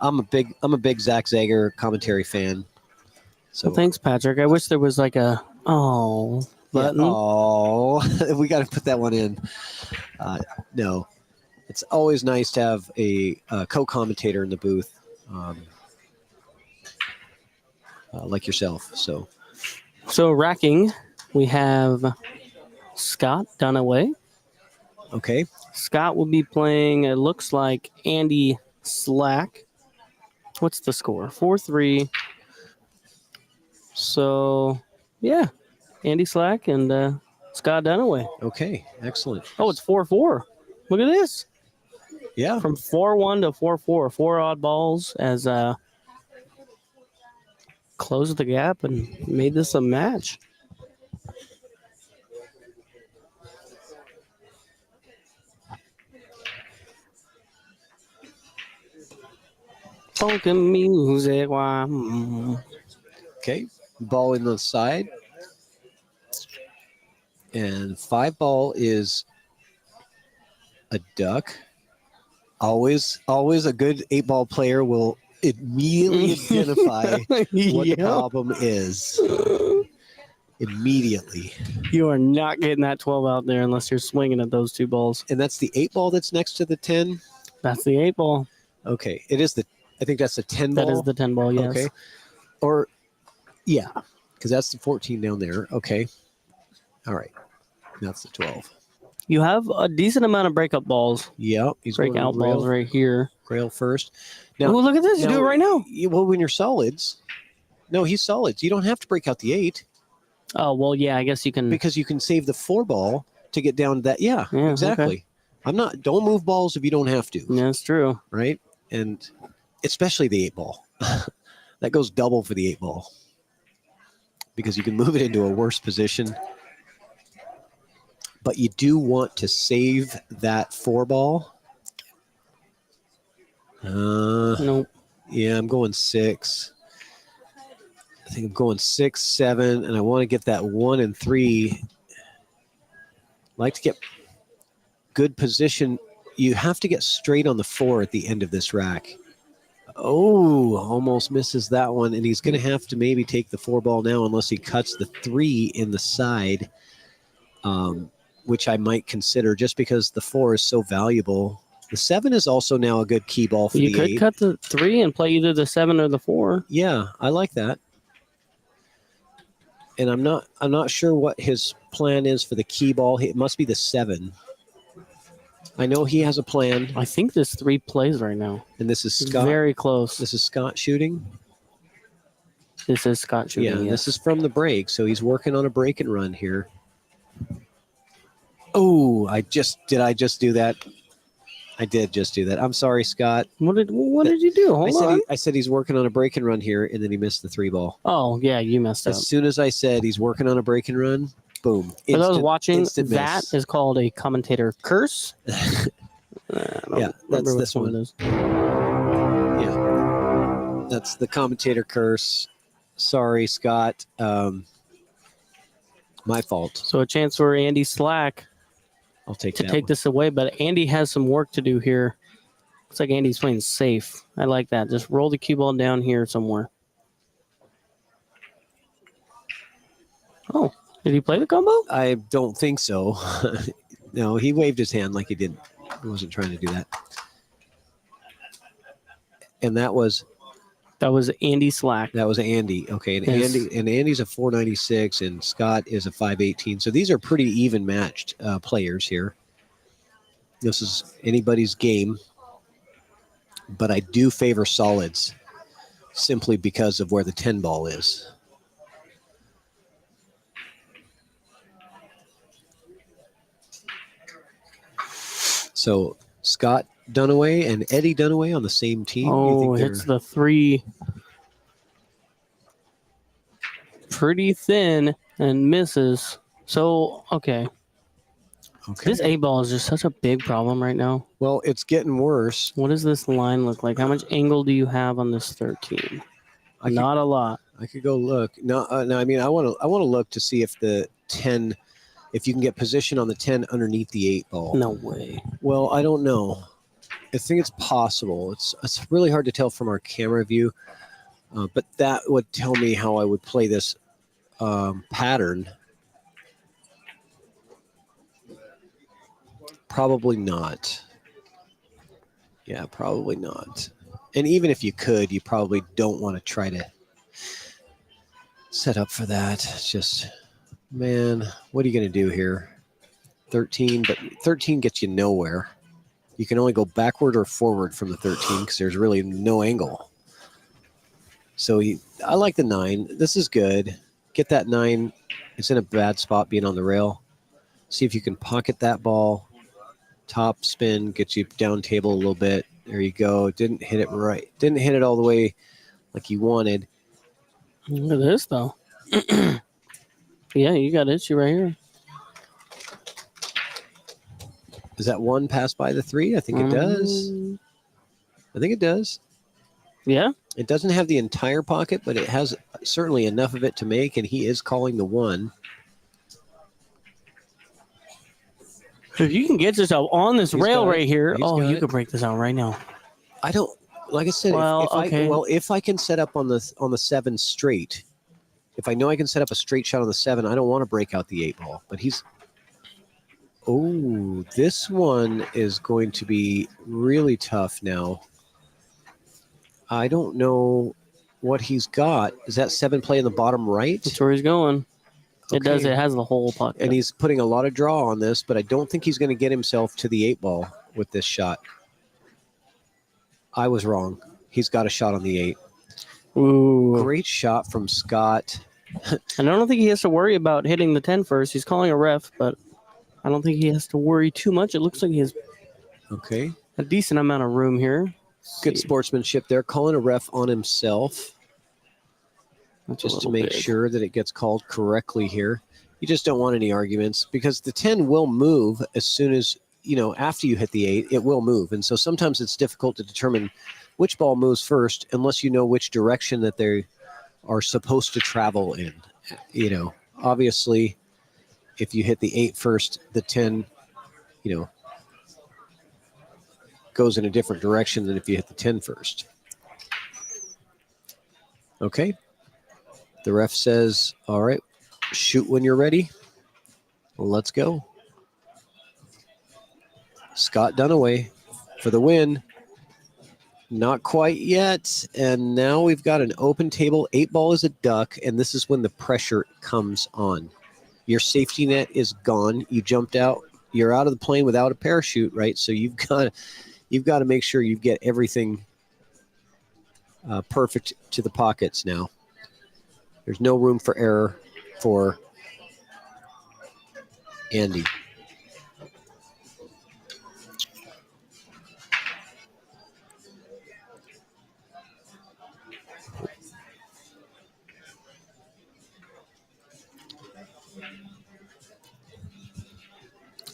I'm a big Zach Zager commentary fan. So Well, thanks, Patrick. I wish there was like a button. Oh, we got to put that one in. No, it's always nice to have a co-commentator in the booth, like yourself. So racking, we have Scott Dunaway. Okay. Scott will be playing, it looks like, Andy Slack. What's the score? 4-3. So, yeah, Andy Slack and Scott Dunaway. Okay. Excellent. Oh, it's 4-4. Look at this. Yeah. From 4-1 to 4-4. 4 odd balls as closed the gap and made this a match. Polka music. Okay. Ball in the side. And 5 ball is a duck. Always a good 8 ball player will immediately identify what the problem is. Immediately. You are not getting that 12 out there unless you're swinging at those 2 balls. And that's the 8 ball that's next to the 10? That's the 8 ball. Okay. I think that's the 10 ball. That is the 10 ball, yes. Okay. Or, yeah, because that's the 14 down there. Okay. All right. That's the 12. You have a decent amount of breakup balls. Yeah. He's Breakout balls right here. Rail first. Oh, look at this. You do it right now. Well, when you're solids. No, he's solids. You don't have to break out the 8. Oh, well, yeah, I guess you can. Because you can save the 4 ball to get down to that. Yeah, exactly. Okay. Don't move balls if you don't have to. Yeah, that's true. Right? And especially the 8 ball. That goes double for the 8 ball. Because you can move it into a worse position. But you do want to save that 4 ball. Nope. Yeah, I'm going 6. I think I'm going 6, 7, and I want to get that 1 and 3. Like to get good position. You have to get straight on the 4 at the end of this rack. Oh, almost misses that one, and he's going to have to maybe take the 4 ball now unless he cuts the 3 in the side, which I might consider just because the 4 is so valuable. The 7 is also now a good key ball for the 8. You could cut the 3 and play either the 7 or the 4. Yeah, I like that. And I'm not sure what his plan is for the key ball. It must be the 7. I know he has a plan. I think this 3 plays right now. And this is Scott. Very close. This is Scott shooting. This is Scott shooting. Yeah, yes. This is from the break, so he's working on a break and run here. Oh, did I just do that? I did just do that. I'm sorry, Scott. What did you do? Hold on. I said he's working on a break and run here, and then he missed the 3 ball. Oh, yeah, you messed up. As soon as I said he's working on a break and run, boom. For those watching, instant that miss. is called a commentator curse. Yeah, that's this one. Yeah, that's the commentator curse. Sorry, Scott. My fault. So a chance for Andy Slack I'll take to that take one. this away, but Andy has some work to do here. Looks like Andy's playing safe. I like that. Just roll the cue ball down here somewhere. Oh, did he play the combo? I don't think so. No, he waved his hand like he didn't. He wasn't trying to do that. And that was Andy Slack. Andy. Okay, and Yes. Andy's a 496, and Scott is a 518. So these are pretty even matched players here. This is anybody's game, but I do favor solids simply because of where the 10 ball is. So Scott Dunaway and Eddie Dunaway on the same team. You Oh, think hits the 3 pretty thin and misses. So, okay. This 8 ball is just such a big problem right now. Well, it's getting worse. What does this line look like? How much angle do you have on this 13? Not a lot. I could go look. No, I mean, I want to look to see if the 10, if you can get position on the 10 underneath the 8 ball. No way. Well, I don't know. I think it's possible. It's really hard to tell from our camera view, but that would tell me how I would play this pattern. Probably not. Yeah, probably not. And even if you could, you probably don't want to try to set up for that. It's just, man, what are you going to do here? 13, but 13 gets you nowhere. You can only go backward or forward from the 13 because there's really no angle. So I like the 9. This is good. Get that 9. It's in a bad spot being on the rail. See if you can pocket that ball. Top spin, gets you down table a little bit. There you go. Didn't hit it right. Didn't hit it all the way like you wanted. Look at this, though. Yeah, you got issue right here. Does that 1 pass by the 3? I think it does. I think it does. Yeah? It doesn't have the entire pocket, but it has certainly enough of it to make, and he is calling the 1. If you can get yourself on this rail right here, you it. could break this out right now. I don't, like I said, Well, if I can set up on the 7 straight, if I know I can set up a straight shot on the 7, I don't want to break out the 8 ball. But this one is going to be really tough now. I don't know what he's got. Is that 7 play in the bottom right? That's where he's going. Okay. It does. It has the whole pocket. And he's putting a lot of draw on this, but I don't think he's going to get himself to the 8 ball with this shot. I was wrong. He's got a shot on the 8. Ooh. Great shot from Scott. And I don't think he has to worry about hitting the 10 first. He's calling a ref, but I don't think he has to worry too much. It looks like he has a decent amount of room here. Good sportsmanship there. Calling a ref on himself. Just to make sure that it gets called correctly here. You just don't want any arguments because the 10 will move as soon as, after you hit the 8, it will move. And so sometimes it's difficult to determine which ball moves first unless you know which direction that they are supposed to travel in. Obviously, if you hit the 8 first, the 10, goes in a different direction than if you hit the 10 first. Okay. The ref says, all right, shoot when you're ready. Let's go. Scott Dunaway for the win. Not quite yet. And now we've got an open table. 8 ball is a duck, and this is when the pressure comes on. Your safety net is gone. You jumped out. You're out of the plane without a parachute, right? So you've got to make sure you get everything perfect to the pockets now. There's no room for error for Andy.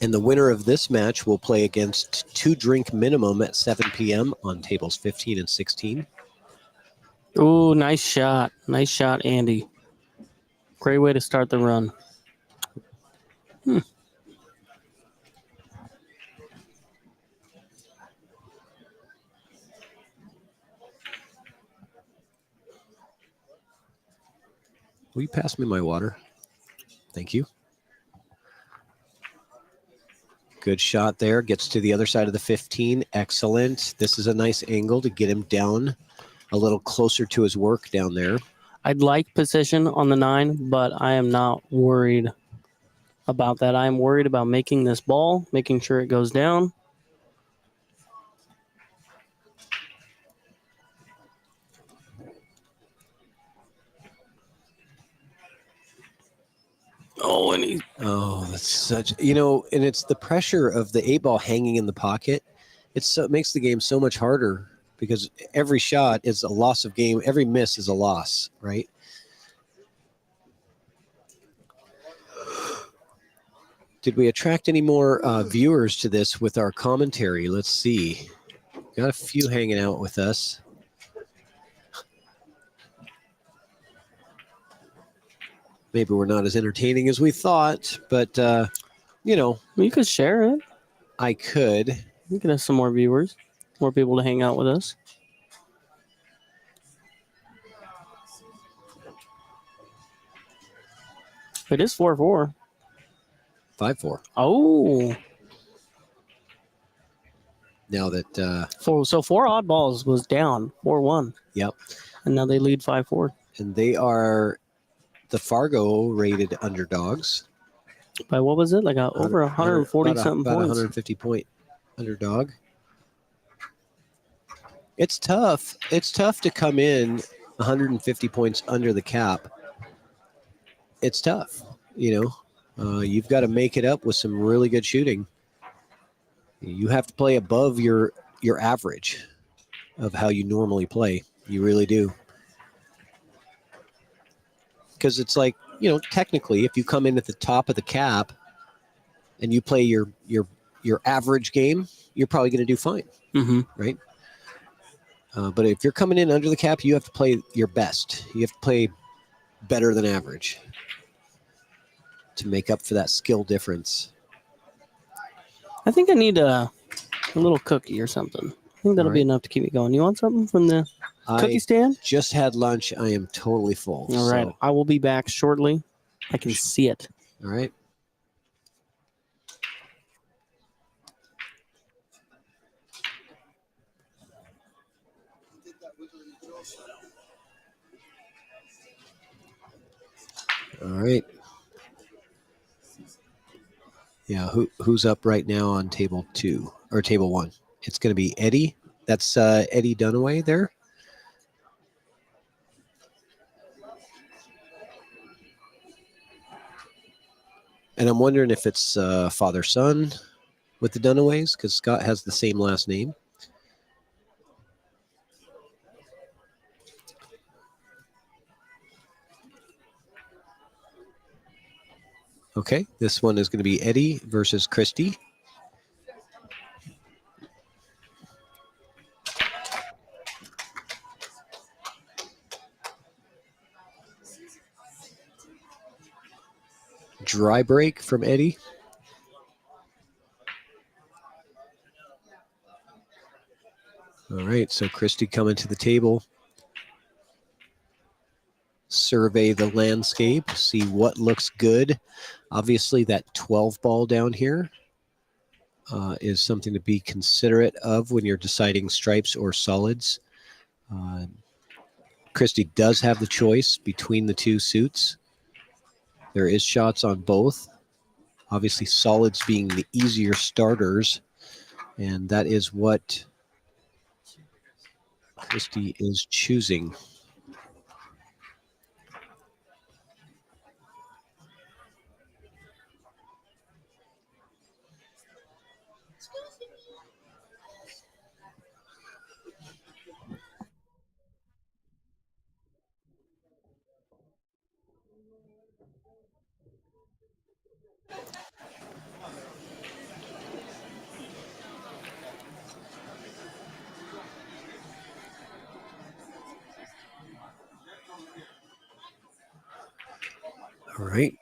And the winner of this match will play against 2 drink minimum at 7 p.m. on tables 15 and 16. Ooh, nice shot. Nice shot, Andy. Great way to start the run. Will you pass me my water? Thank you. Good shot there. Gets to the other side of the 15. Excellent. This is a nice angle to get him down a little closer to his work down there. I'd like position on the 9, but I am not worried about that. I am worried about making this ball, making sure it goes down. Oh, and he. Oh, that's such, and it's the pressure of the 8-ball hanging in the pocket. It makes the game so much harder because every shot is a loss of game. Every miss is a loss, right? Did we attract any more viewers to this with our commentary? Let's see. Got a few hanging out with us. Maybe we're not as entertaining as we thought, but, You could share it. I could. We could have some more viewers, more people to hang out with us. It is 4-4. 5-4. Oh. Now that, So 4 odd balls was down, 4-1. Yep. And now they lead 5-4. And they are the Fargo rated underdogs. By what was it? Like over 140 something about points. 150 point underdog. It's tough. It's tough to come in 150 points under the cap. It's tough. You've got to make it up with some really good shooting. You have to play above your average of how you normally play. You really do. Because it's like, technically, if you come in at the top of the cap and you play your average game, you're probably going to do fine, right? But if you're coming in under the cap, you have to play your best. You have to play better than average to make up for that skill difference. I think I need a little cookie or something. I think that'll be enough to keep me going. You want something from the cookie stand? Just had lunch. I am totally full. All right. So, I will be back shortly. I can see it. all right. All right. Yeah, who's up right now on table 2 or table 1? It's going to be Eddie. That's Eddie Dunaway there. And I'm wondering if it's father-son with the Dunaways, because Scott has the same last name. Okay, this one is going to be Eddie versus Christy. Dry break from Eddie. All right, so Christy coming to the table. Survey the landscape, see what looks good. Obviously, that 12 ball down here is something to be considerate of when you're deciding stripes or solids. Christy does have the choice between the two suits. There is shots on both. Obviously, solids being the easier starters, and that is what Christy is choosing. All right,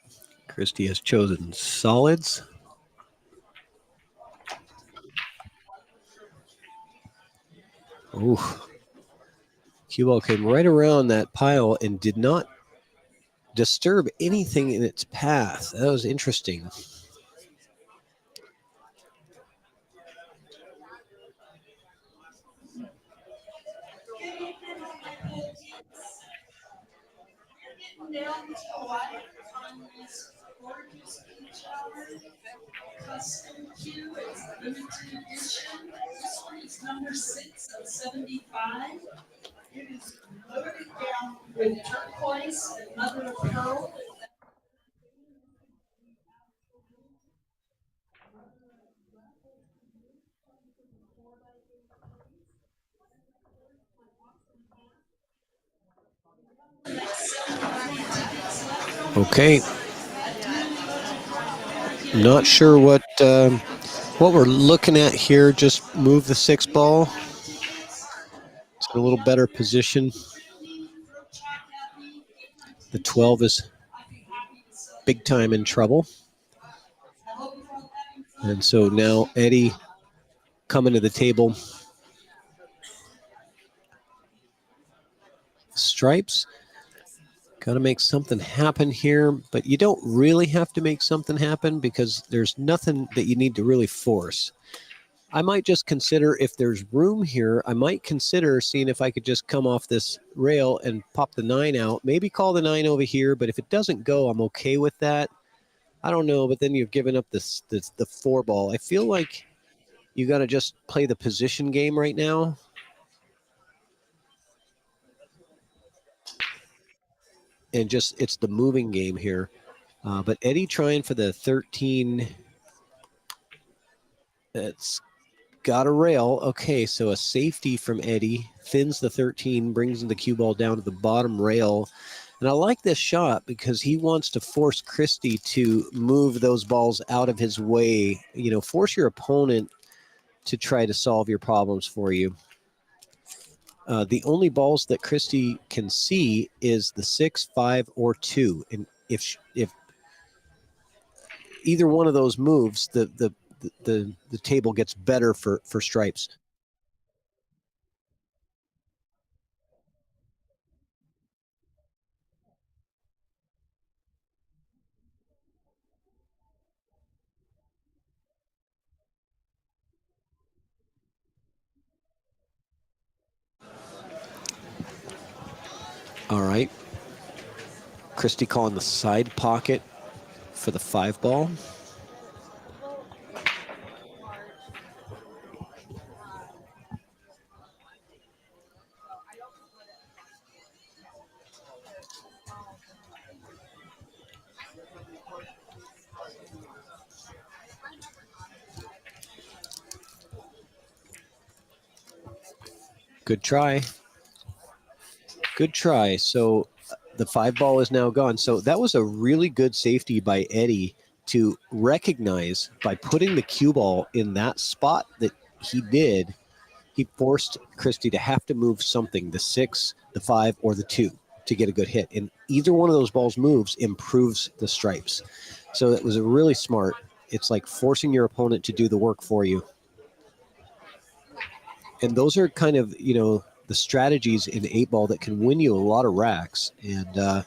Christy has chosen solids. Oh, cue ball came right around that pile and did not disturb anything in its path. That was interesting. Okay. Not sure what we're looking at here. Just move the 6 ball. It's in a little better position. The 12 is big time in trouble. And so now Eddie coming to the table. Stripes. Got to make something happen here, but you don't really have to make something happen because there's nothing that you need to really force. I might just consider, if there's room here, I might consider seeing if I could just come off this rail and pop the 9 out, maybe call the 9 over here, but if it doesn't go, I'm okay with that. I don't know, but then you've given up the 4 ball. I feel like you got to just play the position game right now. And just, it's the moving game here. But Eddie trying for the 13. That's got a rail. Okay, so a safety from Eddie. Thins the 13, brings the cue ball down to the bottom rail. And I like this shot because he wants to force Christie to move those balls out of his way. You know, force your opponent to try to solve your problems for you. The only balls that Christie can see is the 6, 5, or 2. And if either one of those moves, the table gets better for Stripes. All right. Christie calling the side pocket for the 5 ball. Good try. Good try. So the 5 ball is now gone. So that was a really good safety by Eddie to recognize, by putting the cue ball in that spot that he did, he forced Christie to have to move something, the 6, the 5, or the 2 to get a good hit. And either one of those balls moves improves the Stripes. So that was a really smart. It's like forcing your opponent to do the work for you. And those are kind of, you know, the strategies in 8-ball that can win you a lot of racks. And I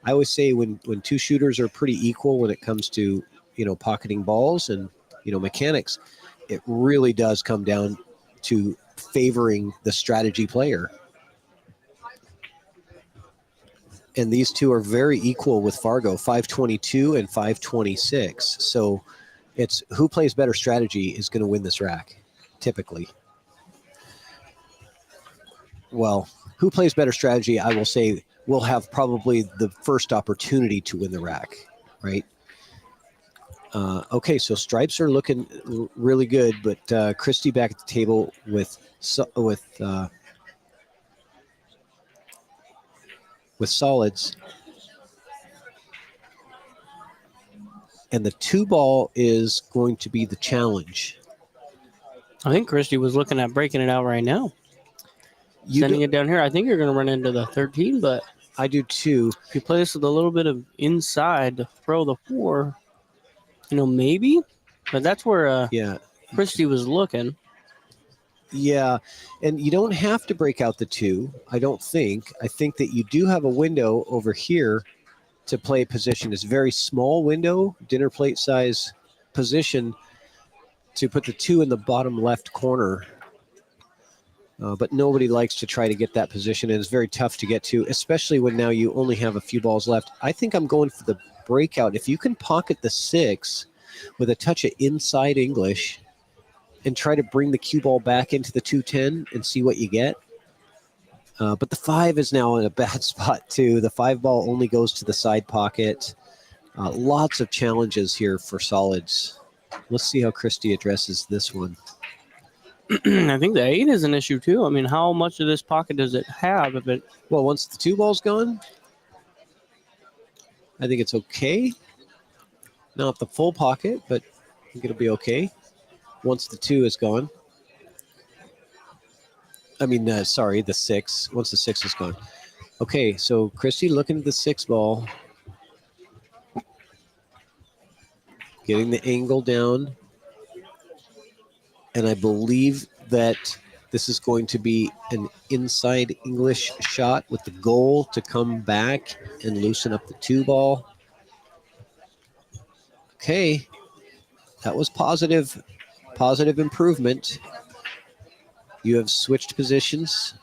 always say when 2 shooters are pretty equal when it comes to, you know, pocketing balls and, you know, mechanics, it really does come down to favoring the strategy player. And these two are very equal with Fargo, 522 and 526. So it's who plays better strategy is going to win this rack, typically. Well, who plays better strategy, I will say, will have probably the first opportunity to win the rack, right? Okay, so Stripes are looking really good, but Christie back at the table with solids. And the 2 ball is going to be the challenge. I think Christie was looking at breaking it out right now. Sending it down here. I think you're going to run into the 13, but I do too. If you play this with a little bit of inside to throw the 4, you know, maybe. But that's where Christie was looking. Yeah, and you don't have to break out the 2, I don't think. I think that you do have a window over here to play position. It's a very small window, dinner plate size position to put the 2 in the bottom left corner. But nobody likes to try to get that position, and it's very tough to get to, especially when now you only have a few balls left. I think I'm going for the breakout. If you can pocket the 6 with a touch of inside English and try to bring the cue ball back into the 210 and see what you get. But the 5 is now in a bad spot too. The 5 ball only goes to the side pocket. Lots of challenges here for solids. Let's see how Christie addresses this one. I think the 8 is an issue too. I mean, how much of this pocket does it have? If it Well, once the 2 ball's gone, I think it's okay. Not the full pocket, but I think it'll be okay once the 2 is gone. I mean, sorry, the 6. Once the 6 is gone. Okay, so Christie looking at the 6 ball. Getting the angle down. And I believe that this is going to be an inside English shot with the goal to come back and loosen up the 2 ball. Okay, that was positive improvement. You have switched positions,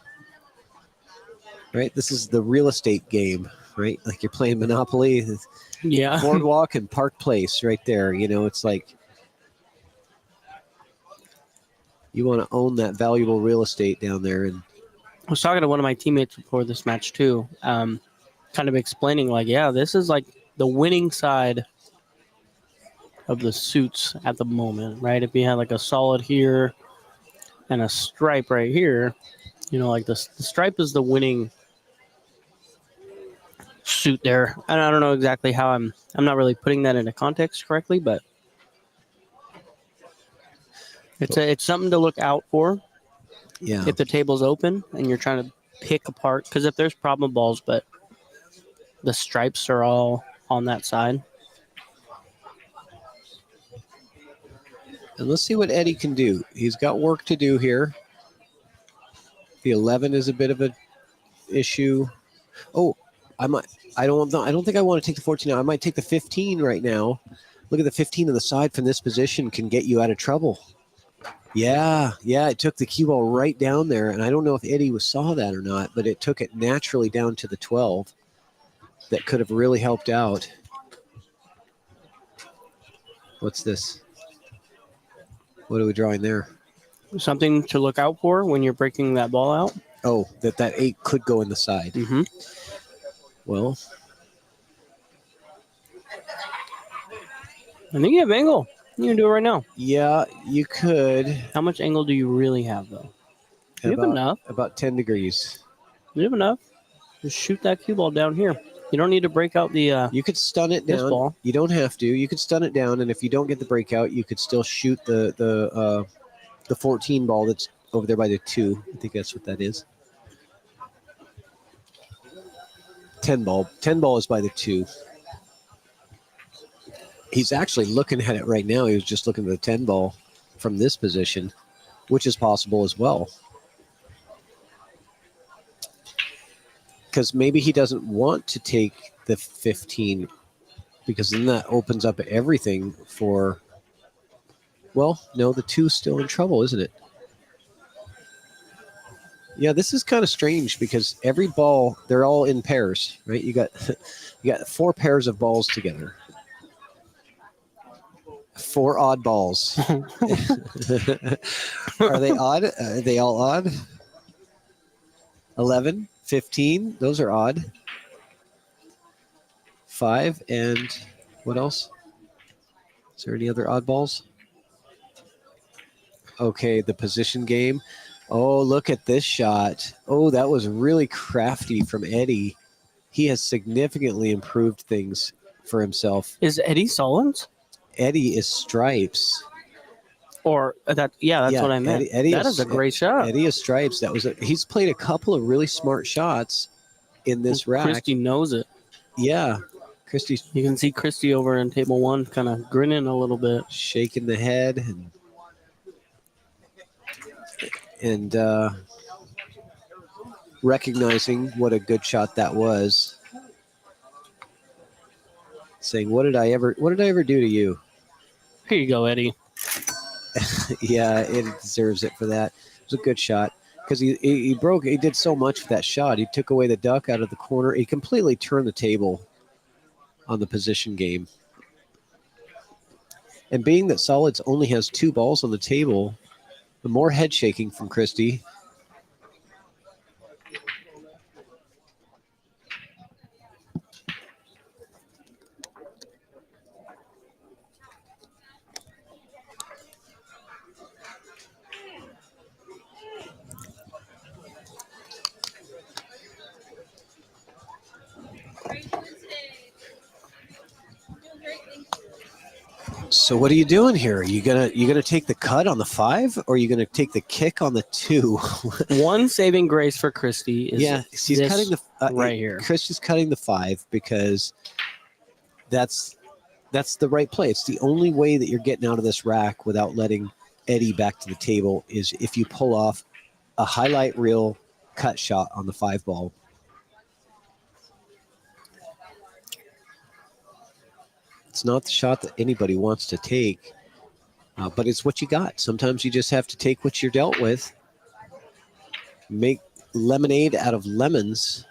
right? This is the real estate game, right? Like you're playing Monopoly, yeah. Boardwalk and Park Place right there. You know, it's like you want to own that valuable real estate down there. And I was talking to one of my teammates before this match too, kind of explaining like, yeah, this is like the winning side of the suits at the moment, right? If you had like a solid here and a stripe right here, you know, like the stripe is the winning suit there. And I don't know exactly how I'm not really putting that into context correctly, but it's something to look out for. yeah, If the table's open and you're trying to pick apart, because if there's problem balls, but the stripes are all on that side. and let's see what Eddie can do. He's got work to do here. The 11 is a bit of an issue. Oh, I don't think I want to take the 14 now. I might take the 15 right now. Look at the 15 on the side from this position can get you out of trouble. Yeah, it took the cue ball right down there, and I don't know if Eddie saw that or not, but it took it naturally down to the 12. That could have really helped out. What's this? What are we drawing there? Something to look out for when you're breaking that ball out. Oh, that 8 could go in the side. Mm-hmm. Well, I think you have angle. You can do it right now. yeah, you could. How much angle do you really have, though? You have enough. About 10 degrees. You have enough. Just shoot that cue ball down here. You don't need to break out the. You could stun it this down. ball. You don't have to. You could stun it down, and if you don't get the breakout, you could still shoot the 14 ball that's over there by the 2. I think that's what that is. 10 ball. 10 ball is by the 2. He's actually looking at it right now. He was just looking at the 10 ball from this position, which is possible as well. Because maybe he doesn't want to take the 15, because then that opens up everything for, well, no, the 2's still in trouble, isn't it? Yeah, this is kind of strange because every ball, they're all in pairs, right? You got 4 pairs of balls together. 4 odd balls. Are they odd? Are they all odd? 11, 15, those are odd. 5 and what else? Is there any other odd balls? Okay, the position game. Oh, look at this shot. Oh, that was really crafty from Eddie. He has significantly improved things for himself. Is Eddie Solons? Eddie is stripes. Or that? Yeah, that's what I meant. Eddie that is a great shot. Eddie is stripes. He's played a couple of really smart shots in this rack. Christy knows it. Yeah, Christy. You can see Christy over in table 1 kind of grinning a little bit. Shaking the head and recognizing what a good shot that was. saying, what did I ever do to you? Here you go, Eddie. Yeah, it deserves it for that. It was a good shot because he did so much for that shot. He took away the duck out of the corner. He completely turned the table on the position game. And being that Solids only has 2 balls on the table, the more head shaking from Christie. So what are you doing here? Are you gonna take the cut on the 5, or are you gonna take the kick on the 2? One saving grace for Christie is she's cutting the right here. Christie's cutting the 5 because that's the right play. It's the only way that you're getting out of this rack without letting Eddie back to the table is if you pull off a highlight reel cut shot on the 5 ball. It's not the shot that anybody wants to take, but it's what you got. Sometimes you just have to take what you're dealt with. Make lemonade out of lemons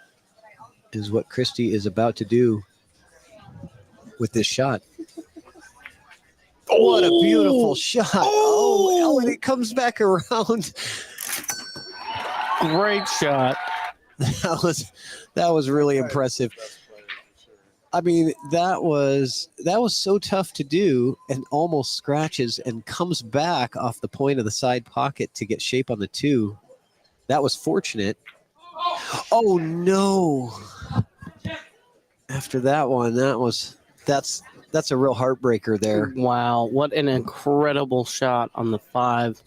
is what Christie is about to do with this shot. What a beautiful shot. Oh, and it comes back around. Great shot. That was really impressive. I mean, that was so tough to do and almost scratches and comes back off the point of the side pocket to get shape on the 2. That was fortunate. Oh no. After that one, that's a real heartbreaker there. Wow, what an incredible shot on the 5.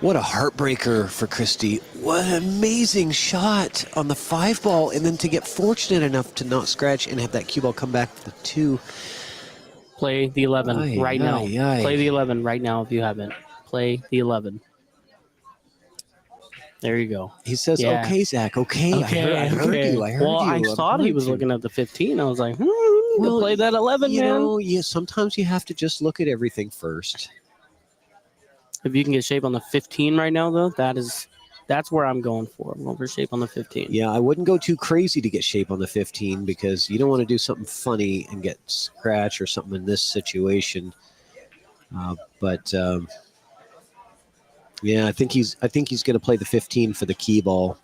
What a heartbreaker for Christie. What an amazing shot on the 5 ball, and then to get fortunate enough to not scratch and have that cue ball come back for the 2. Play the 11 right now. Play the 11 right now if you haven't. Play the 11. There you go. He says, okay, Zach, okay. I heard you. Well, I thought he was looking at the 15. I was like, play that 11, man. Sometimes you have to just look at everything first. If you can get shape on the 15 right now, though, that's where I'm going for. I'm going for shape on the 15. Yeah, I wouldn't go too crazy to get shape on the 15 because you don't want to do something funny and get scratch or something in this situation. But I think he's going to play the 15 for the key ball.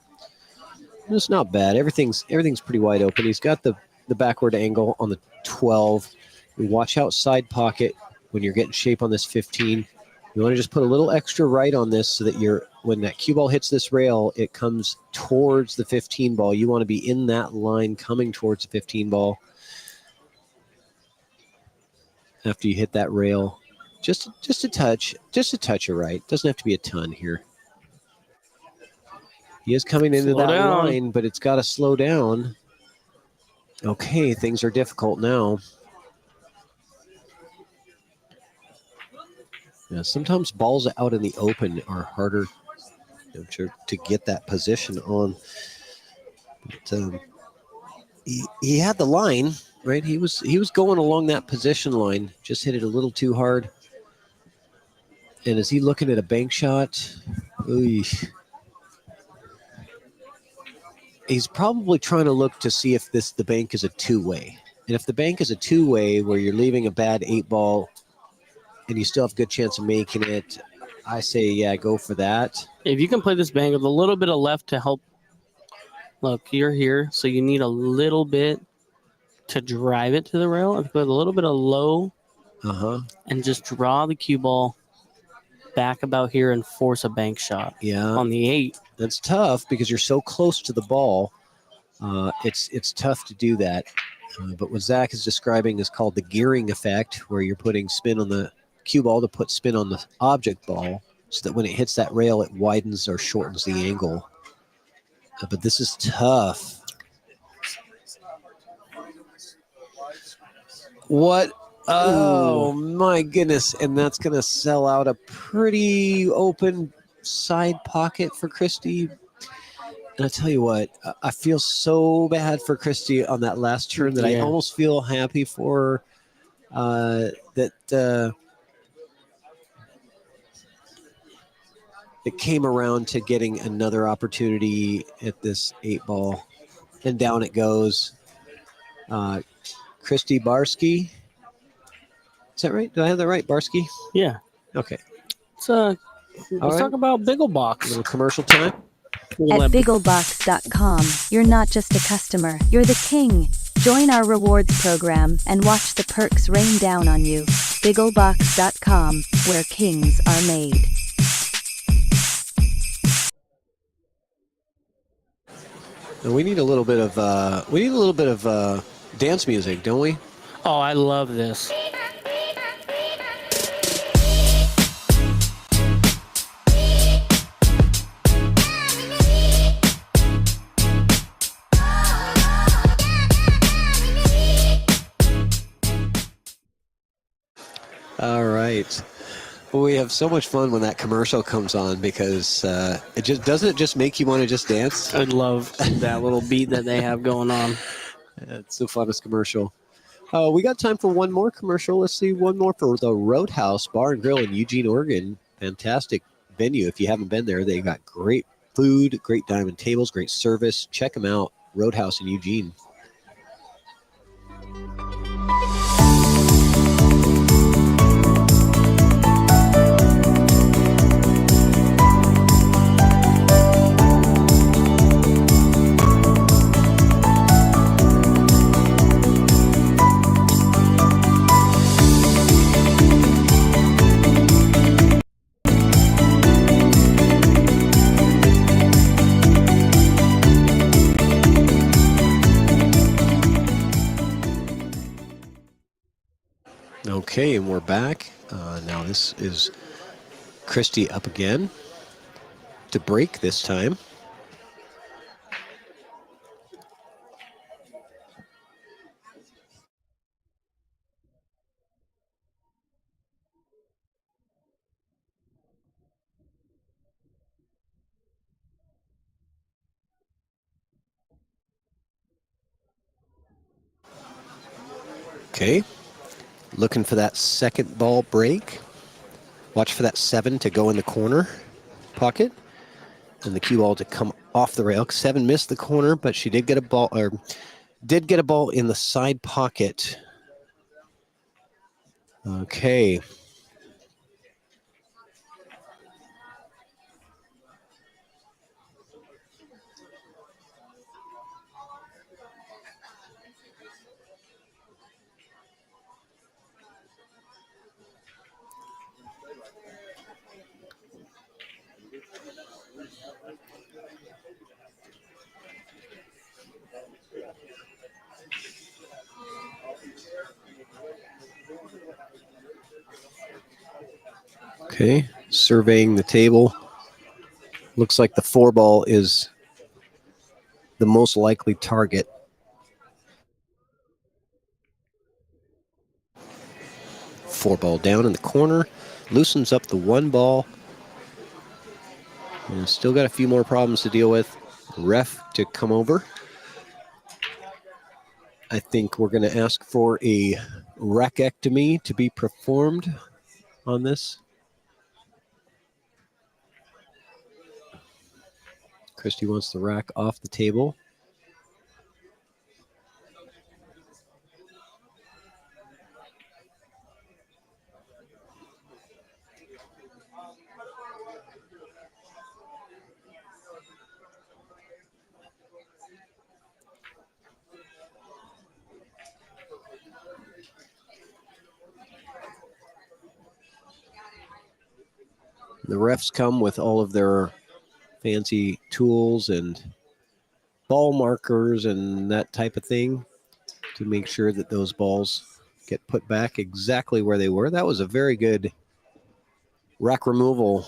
It's not bad. Everything's pretty wide open. He's got the backward angle on the 12. You watch out side pocket when you're getting shape on this 15. You want to just put a little extra right on this so that when that cue ball hits this rail, it comes towards the 15 ball. You want to be in that line coming towards the 15 ball after you hit that rail. Just a touch of right. Doesn't have to be a ton here. He is coming into that line, but it's got to slow down. Okay, things are difficult now. Yeah, sometimes balls out in the open are harder to get that position on. But, he had the line, right? He was going along that position line, just hit it a little too hard. And is he looking at a bank shot? Ooh. He's probably trying to look to see if the bank is a 2-way. And if the bank is a 2-way where you're leaving a bad 8 ball and you still have a good chance of making it, I say, go for that. If you can play this bank with a little bit of left to help. Look, you're here, so you need a little bit to drive it to the rail. If you put a little bit of low and just draw the cue ball back about here and force a bank shot on the 8. That's tough because you're so close to the ball. It's tough to do that. But what Zach is describing is called the gearing effect, where you're putting spin on the cue ball to put spin on the object ball so that when it hits that rail, it widens or shortens the angle. But this is tough. What? Oh, my goodness. And that's going to sell out a pretty open side pocket for Christy. And I tell you what, I feel so bad for Christy on that last turn that I almost feel happy for that it came around to getting another opportunity at this 8-ball. And down it goes. Christy Barsky. Is that right? Do I have that right, Barsky? Yeah. Okay. Let's talk about Bigglebox. A little commercial time. At Bigglebox.com, you're not just a customer, you're the king. Join our rewards program and watch the perks rain down on you. Bigglebox.com, where kings are made. And we need a little bit of dance music, don't we? Oh, I love this. All right. Well, we have so much fun when that commercial comes on because it just make you want to just dance. I love that little beat that they have going on. It's the funnest commercial. We got time for one more commercial. Let's see, one more for the Roadhouse Bar and Grill in Eugene, Oregon. Fantastic venue. If you haven't been there, they got great food, great diamond tables, great service. Check them out. Roadhouse in Eugene. Okay, and we're back. Now this is Christy up again to break this time. Okay. Looking for that second ball break. Watch for that 7 to go in the corner pocket. And the cue ball to come off the rail. 7 missed the corner, but she did get a ball in the side pocket. Okay. Okay, surveying the table. Looks like the 4 ball is the most likely target. Four ball down in the corner. Loosens up the 1 ball. And still got a few more problems to deal with. Ref to come over. I think we're going to ask for a rackectomy to be performed on this. Christy wants the rack off the table. The refs come with all of their fancy tools and ball markers and that type of thing to make sure that those balls get put back exactly where they were. That was a very good rack removal.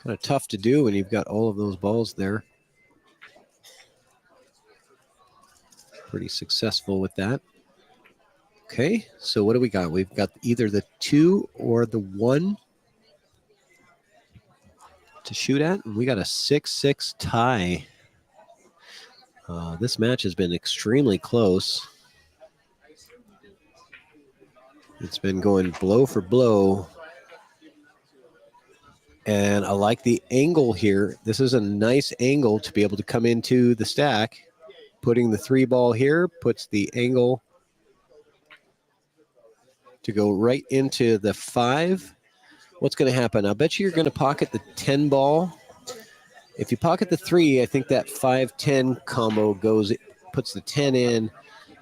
Kind of tough to do when you've got all of those balls there. Pretty successful with that. Okay, so what do we got? We've got either the 2 or the 1 to shoot at. And we got a 6-6 tie. This match has been extremely close. It's been going blow for blow. And I like the angle here. This is a nice angle to be able to come into the stack. Putting the 3 ball here puts the angle to go right into the 5. What's going to happen? I bet you're going to pocket the 10 ball. If you pocket the 3, I think that 5-10 combo puts the 10 in.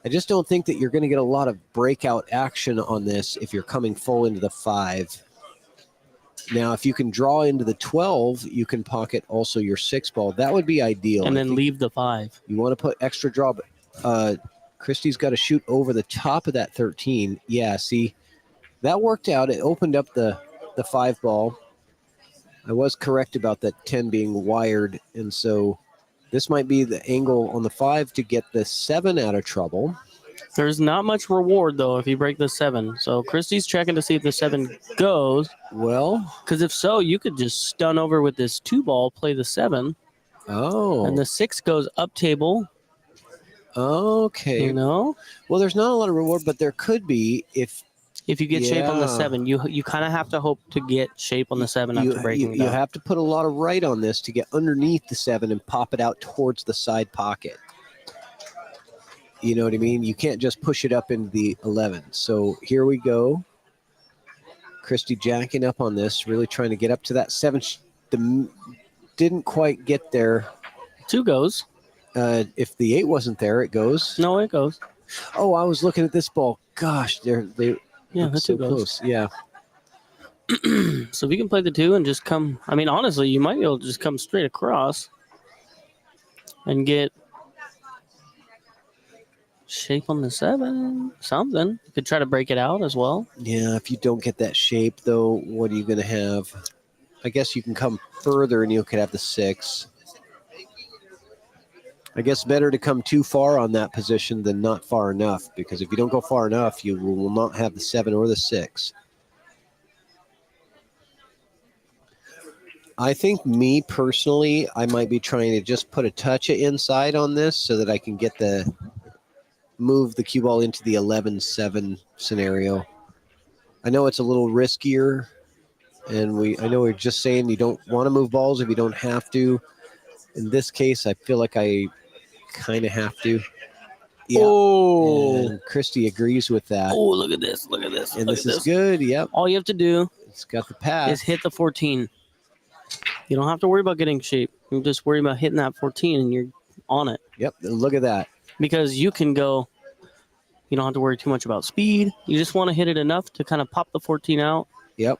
I just don't think that you're going to get a lot of breakout action on this if you're coming full into the 5. Now, if you can draw into the 12, you can pocket also your 6 ball. That would be ideal. And then leave the 5. You want to put extra draw, but Christie's got to shoot over the top of that 13. Yeah, see, that worked out. It opened up the 5 ball. I was correct about that 10 being wired, and so this might be the angle on the 5 to get the 7 out of trouble. There's not much reward, though, if you break the 7. So Christie's checking to see if the 7 goes. Well, because if so, you could just stun over with this 2 ball, play the 7. Oh. And the 6 goes up table. Okay. You know? Well, there's not a lot of reward, but there could be if you get shape on the 7. You kind of have to hope to get shape on the 7 after breaking it You down. have to put a lot of right on this to get underneath the 7 and pop it out towards the side pocket. You know what I mean? You can't just push it up into the 11. So here we go. Christie jacking up on this, really trying to get up to that 7. Didn't quite get there. 2 goes. If the 8 wasn't there, it goes. No, it goes. Oh, I was looking at this ball. Gosh, they the 2 so goes. close. Yeah. So if you can play the 2 and just come, I mean, honestly, you might be able to just come straight across and get shape on the 7, something. You could try to break it out as well. Yeah, if you don't get that shape, though, what are you going to have? I guess you can come further and you could have the 6. I guess better to come too far on that position than not far enough, because if you don't go far enough, you will not have the 7 or the 6. I think me personally, I might be trying to just put a touch of inside on this so that I can get move the cue ball into the 11-7 scenario. I know it's a little riskier, and I know we're just saying you don't want to move balls if you don't have to. In this case, I feel like I kind of have to. Yeah. Oh. And Christie agrees with that. Oh, look at this. Look at this. And look this at is good. Yep. All you have to do It's got the pass. is hit the 14. You don't have to worry about getting shape. You just worry about hitting that 14 and you're on it. Yep. Look at that. Because you can go, you don't have to worry too much about speed. You just want to hit it enough to kind of pop the 14 out. Yep.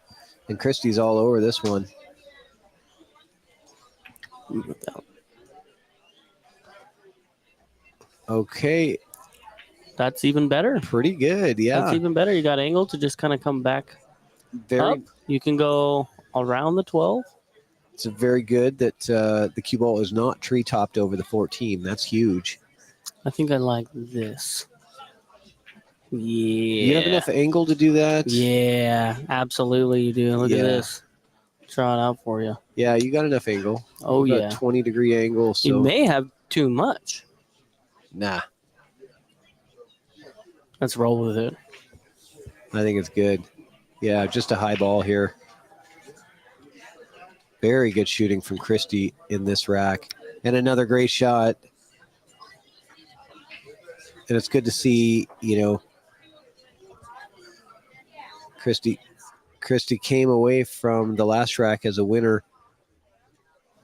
And Christie's all over this one. Okay. That's even better. Pretty good. Yeah. That's even better. You got angle to just kind of come back Very. up. You can go around the 12. It's very good that the cue ball is not tree topped over the 14. That's huge. I think I like this. Yeah. You have enough angle to do that? Yeah, absolutely you do. Look Yeah. at this. Draw it out for you. Yeah, you got enough angle. Oh, You got yeah. 20-degree angle. So You may have too much. nah, Let's roll with it. I think it's good. Yeah, just a high ball here. Very good shooting from Christie in this rack. And another great shot. And it's good to see, Christie came away from the last rack as a winner,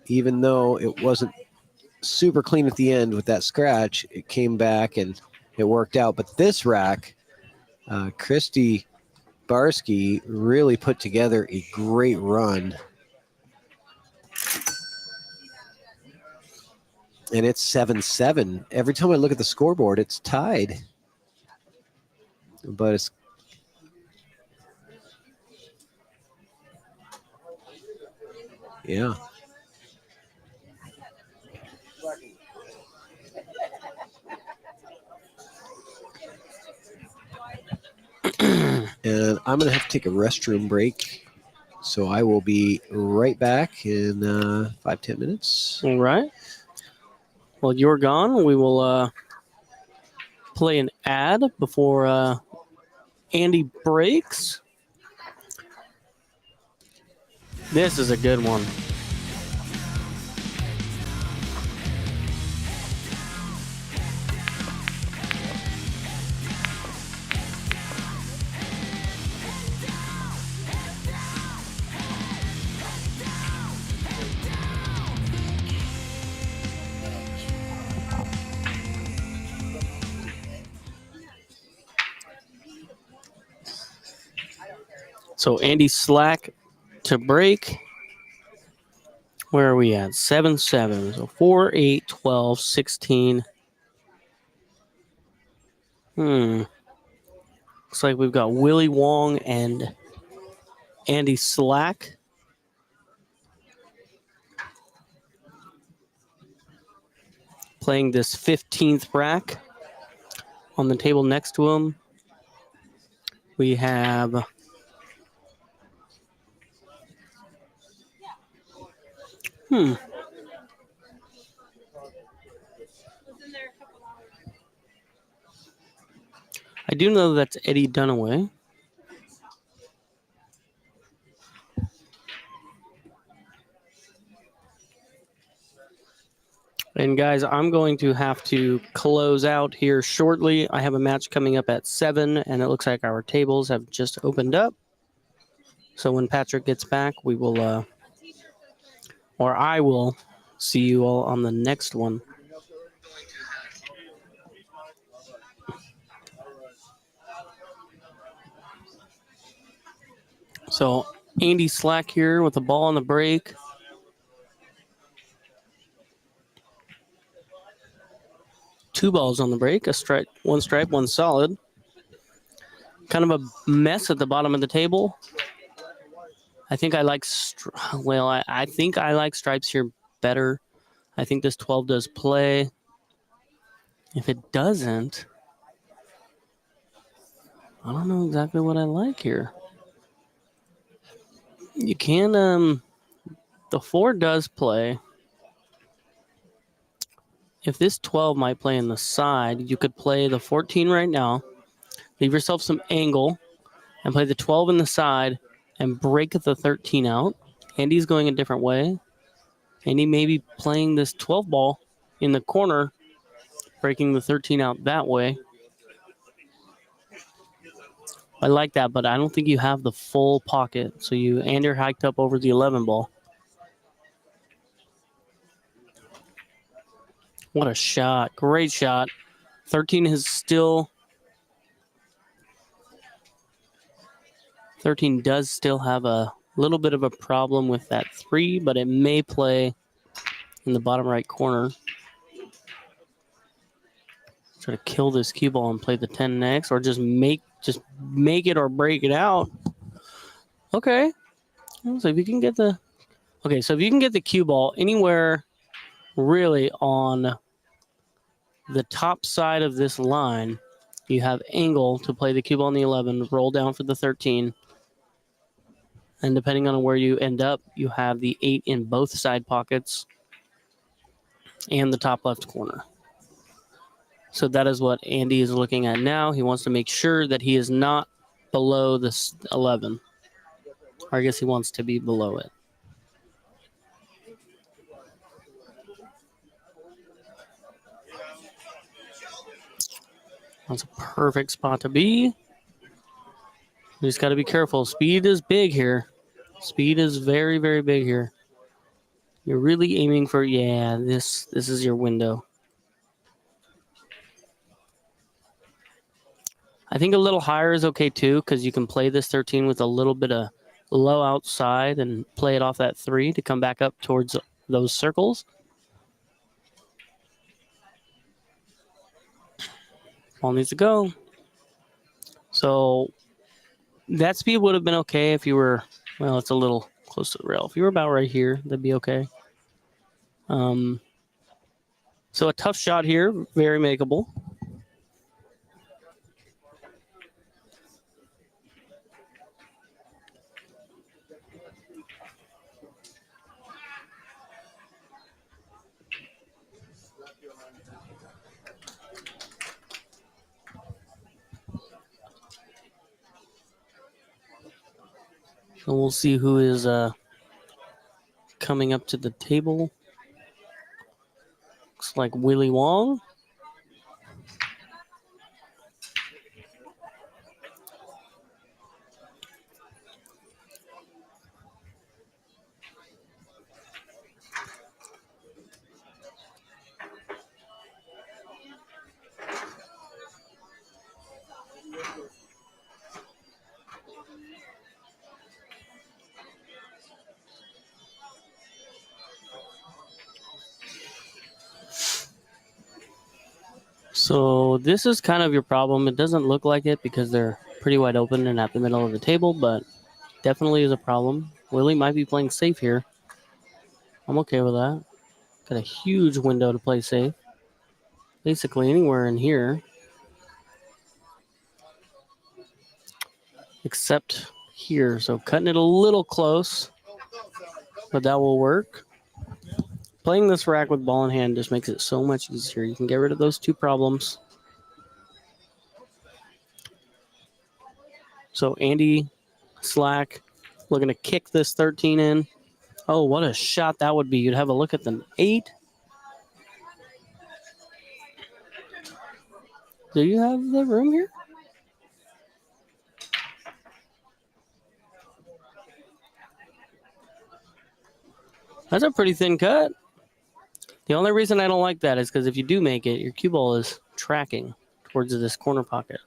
even though it wasn't super clean at the end with that scratch. It came back and it worked out. But this rack, Christie Barsky really put together a great run. And it's 7-7. Every time I look at the scoreboard, it's tied. But it's Yeah. And I'm going to have to take a restroom break. So I will be right back in 5-10 minutes. All right. While you're gone, we will play an ad before Andy breaks. This is a good one. So Andy Slack to break. Where are we at? 7-7. So 4, 8, 12, 16. Looks like we've got Willie Wong and Andy Slack. Playing this 15th rack. On the table next to him, we have I do know that's Eddie Dunaway. And guys, I'm going to have to close out here shortly. I have a match coming up at 7, and it looks like our tables have just opened up. So when Patrick gets back, we will, or I will, see you all on the next one. So Andy Slack here with the ball on the break. Two balls on the break, one stripe, one solid. Kind of a mess at the bottom of the table. I think I like, I think I like stripes here better. I think this 12 does play. If it doesn't, I don't know exactly what I like here. You can, the 4 does play. If this 12 might play in the side, you could play the 14 right now, leave yourself some angle, and play the 12 in the side and break the 13 out. Andy's going a different way. Andy may be playing this 12 ball in the corner, breaking the 13 out that way. I like that, but I don't think you have the full pocket. So you're hiked up over the 11 ball. What a shot. Great shot. 13 is still... 13 does still have a little bit of a problem with that 3, but it may play in the bottom right corner. Try to kill this cue ball and play the 10 next, or just make it or break it out. Okay. So if you can get the... Okay, so if you can get the cue ball anywhere really on the top side of this line, you have angle to play the cue ball on the 11, roll down for the 13. And depending on where you end up, you have the 8 in both side pockets and the top left corner. So that is what Andy is looking at now. He wants to make sure that he is not below this 11. Or I guess he wants to be below it. That's a perfect spot to be. You just got to be careful. Speed is big here. Speed is very, very big here. You're really aiming for, yeah, this is your window. I think a little higher is okay too, because you can play this 13 with a little bit of low outside and play it off that 3 to come back up towards those circles. Ball needs to go. So that speed would have been okay if you were, well, it's a little close to the rail. If you were about right here, that'd be okay. So a tough shot here, very makeable. So we'll see who is coming up to the table. Looks like Willie Wong. So this is kind of your problem. It doesn't look like it because they're pretty wide open and at the middle of the table, but definitely is a problem. Willie might be playing safe here. I'm okay with that. Got a huge window to play safe. Basically anywhere in here. Except here. So cutting it a little close, but that will work. Playing this rack with ball in hand just makes it so much easier. You can get rid of those two problems. So Andy Slack looking to kick this 13 in. Oh, what a shot that would be. You'd have a look at the 8. Do you have the room here? That's a pretty thin cut. The only reason I don't like that is because if you do make it, your cue ball is tracking towards this corner pocket.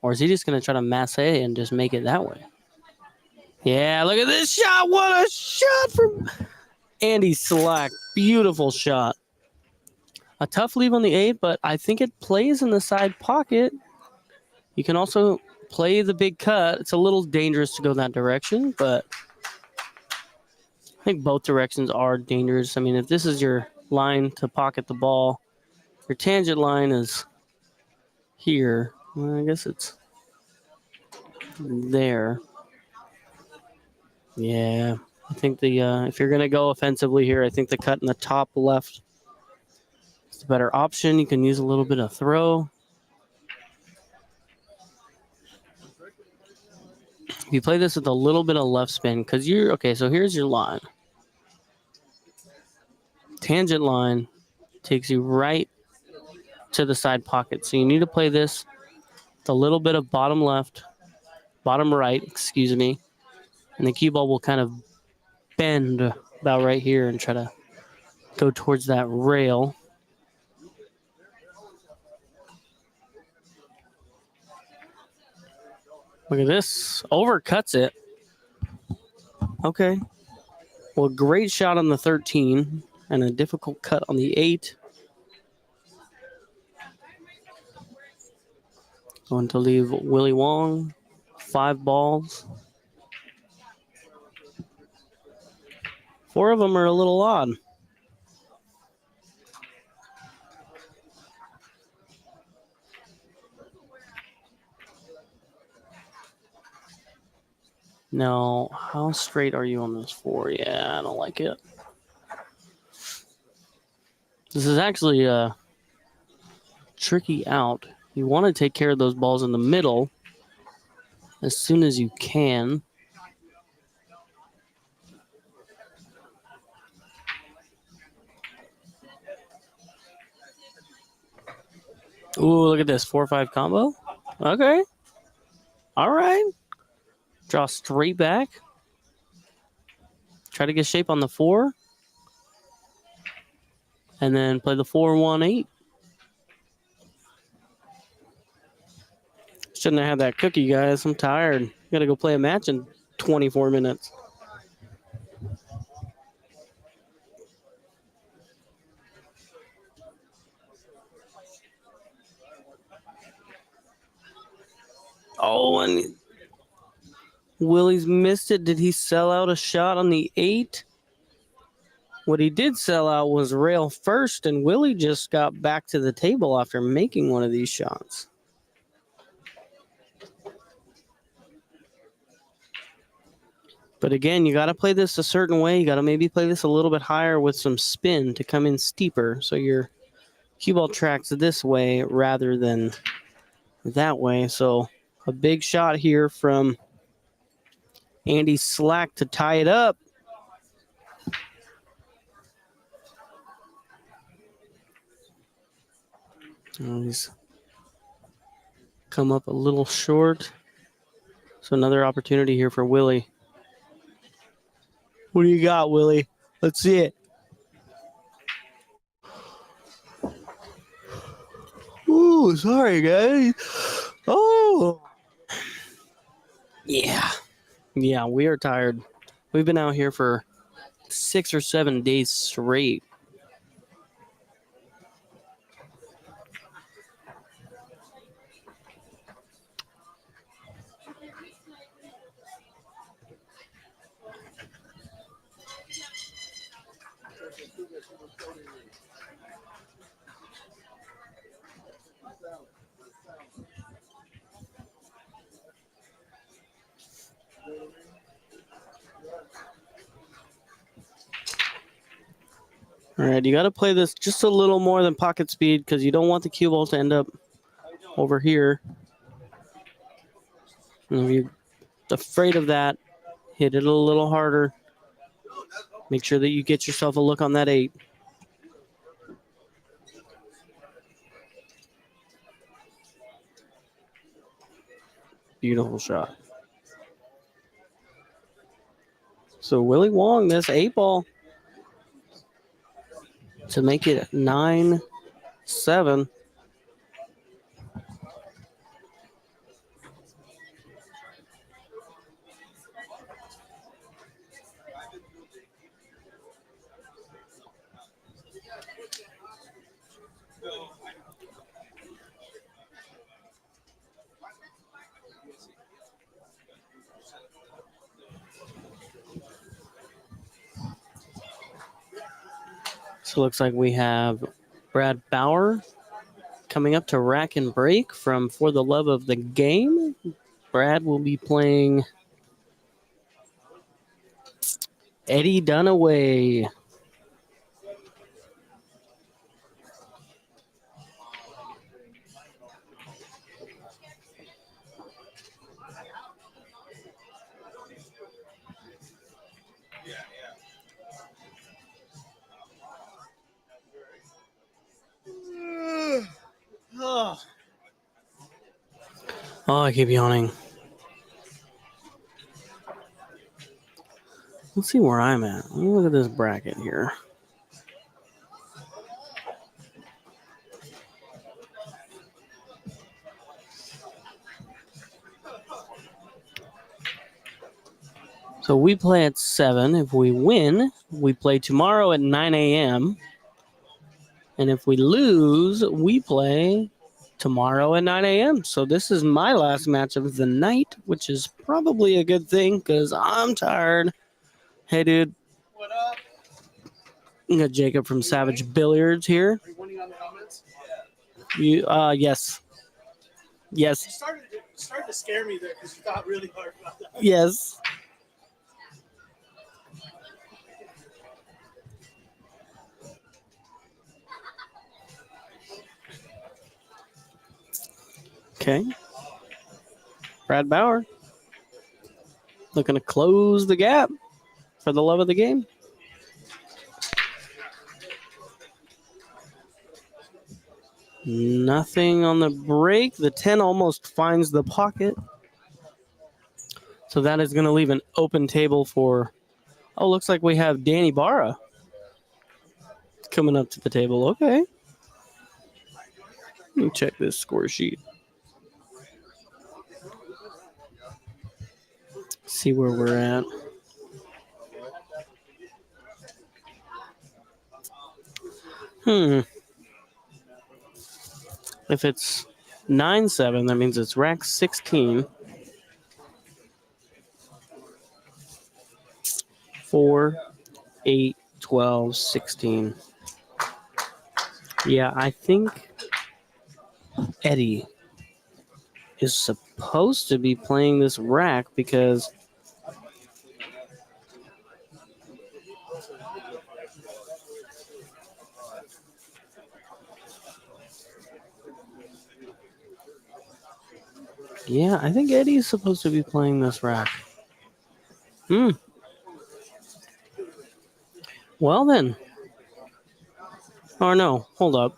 Or is he just going to try to masse and just make it that way? Yeah, look at this shot. What a shot from Andy Slack. Beautiful shot. A tough leave on the 8, but I think it plays in the side pocket. You can also play the big cut. It's a little dangerous to go that direction, but I think both directions are dangerous. I mean, if this is your line to pocket the ball, your tangent line is here. Well, I guess it's there. Yeah, I think the if you're going to go offensively here, I think the cut in the top left is the better option. You can use a little bit of throw. If you play this with a little bit of left spin, because you're okay, so here's your line. Tangent line takes you right to the side pocket. So you need to play this with a little bit of bottom right, excuse me. And the cue ball will kind of bend about right here and try to go towards that rail. Look at this. Overcuts it. Okay. Well, great shot on the 13 and a difficult cut on the 8. Going to leave Willie Wong 5 balls. 4 of them are a little odd. Now, how straight are you on this 4? Yeah, I don't like it. This is actually a tricky out. You want to take care of those balls in the middle as soon as you can. Ooh, look at this. 4-5 combo. Okay. All right. Draw straight back. Try to get shape on the 4. And then play the 4-1-8. Shouldn't have had that cookie, guys. I'm tired. Got to go play a match in 24 minutes. Oh, and Willie's missed it. Did he sell out a shot on the 8? What he did sell out was rail first, and Willie just got back to the table after making one of these shots. But again, you got to play this a certain way. You got to maybe play this a little bit higher with some spin to come in steeper. So your cue ball tracks this way rather than that way. So a big shot here from Andy Slack to tie it up. Oh, he's come up a little short. So another opportunity here for Willie. What do you got, Willie? Let's see it. Ooh, sorry, guys. Oh. Yeah. Yeah, we are tired. We've been out here for 6 or 7 days straight. All right, you got to play this just a little more than pocket speed because you don't want the cue ball to end up over here. And if you're afraid of that, hit it a little harder. Make sure that you get yourself a look on that 8. Beautiful shot. So Willie Wong, this 8 ball to make it 9-7. So it looks like we have Brad Bauer coming up to rack and break from For the Love of the Game. Brad will be playing Eddie Dunaway. Oh, I keep yawning. Let's see where I'm at. Let me look at this bracket here. So we play at 7. If we win, we play tomorrow at 9 a.m. And if we lose, we play tomorrow at 9 a.m. So this is my last match of the night, which is probably a good thing because I'm tired. Hey, dude. What up? We got Jacob from Savage Billiards here. Are you winning on the helmets? You, yes. Yes. You started to scare me there because you thought really hard about that. Yes. Okay. Brad Bauer looking to close the gap for the love of the game. Nothing on the break. The 10 almost finds the pocket. So that is going to leave an open table for, oh, looks like we have Danny Barra coming up to the table. Okay. Let me check this score sheet. See where we're at. If it's 9-7, that means it's rack 16. 4, 8, 12, 16. Yeah, I think Eddie is supposed to be playing this rack because yeah, I think Eddie's supposed to be playing this rack. Well then. Oh no, hold up.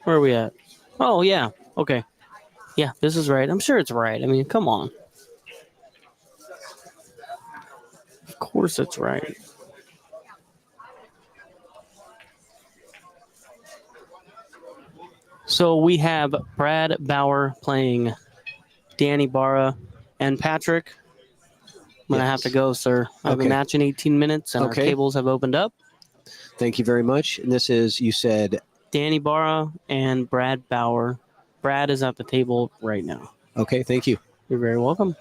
Where are we at? Oh yeah, okay. Yeah, this is right. I'm sure it's right. I mean, come on. Of course it's right. So we have Brad Bauer playing Danny Barra and Patrick. I'm going to have to go, sir. I have a match in 18 minutes, and our tables have opened up. Thank you very much. And this is, you said? Danny Barra and Brad Bauer. Brad is at the table right now. Okay, thank you. You're very welcome.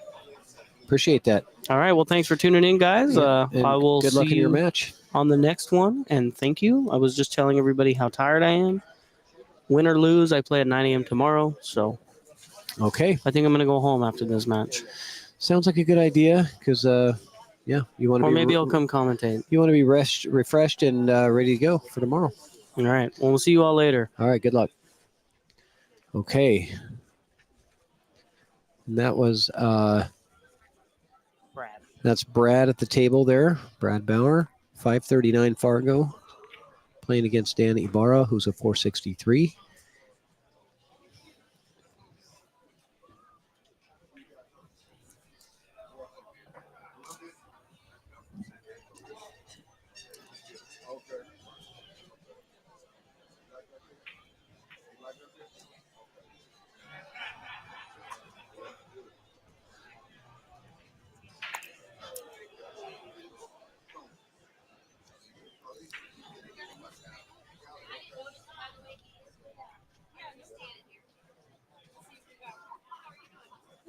Appreciate that. All right, well, thanks for tuning in, guys. I will good luck see in your you match on the next one, and thank you. I was just telling everybody how tired I am. Win or lose, I play at 9 a.m. tomorrow, so okay. I think I'm going to go home after this match. Sounds like a good idea because, yeah, you want to Or be. maybe I'll come commentate. You want to be refreshed and ready to go for tomorrow. All right. Well, we'll see you all later. All right. Good luck. Okay. And that was Brad. That's Brad at the table there. Brad Bauer, 539 Fargo, playing against Dan Ibarra, who's a 463.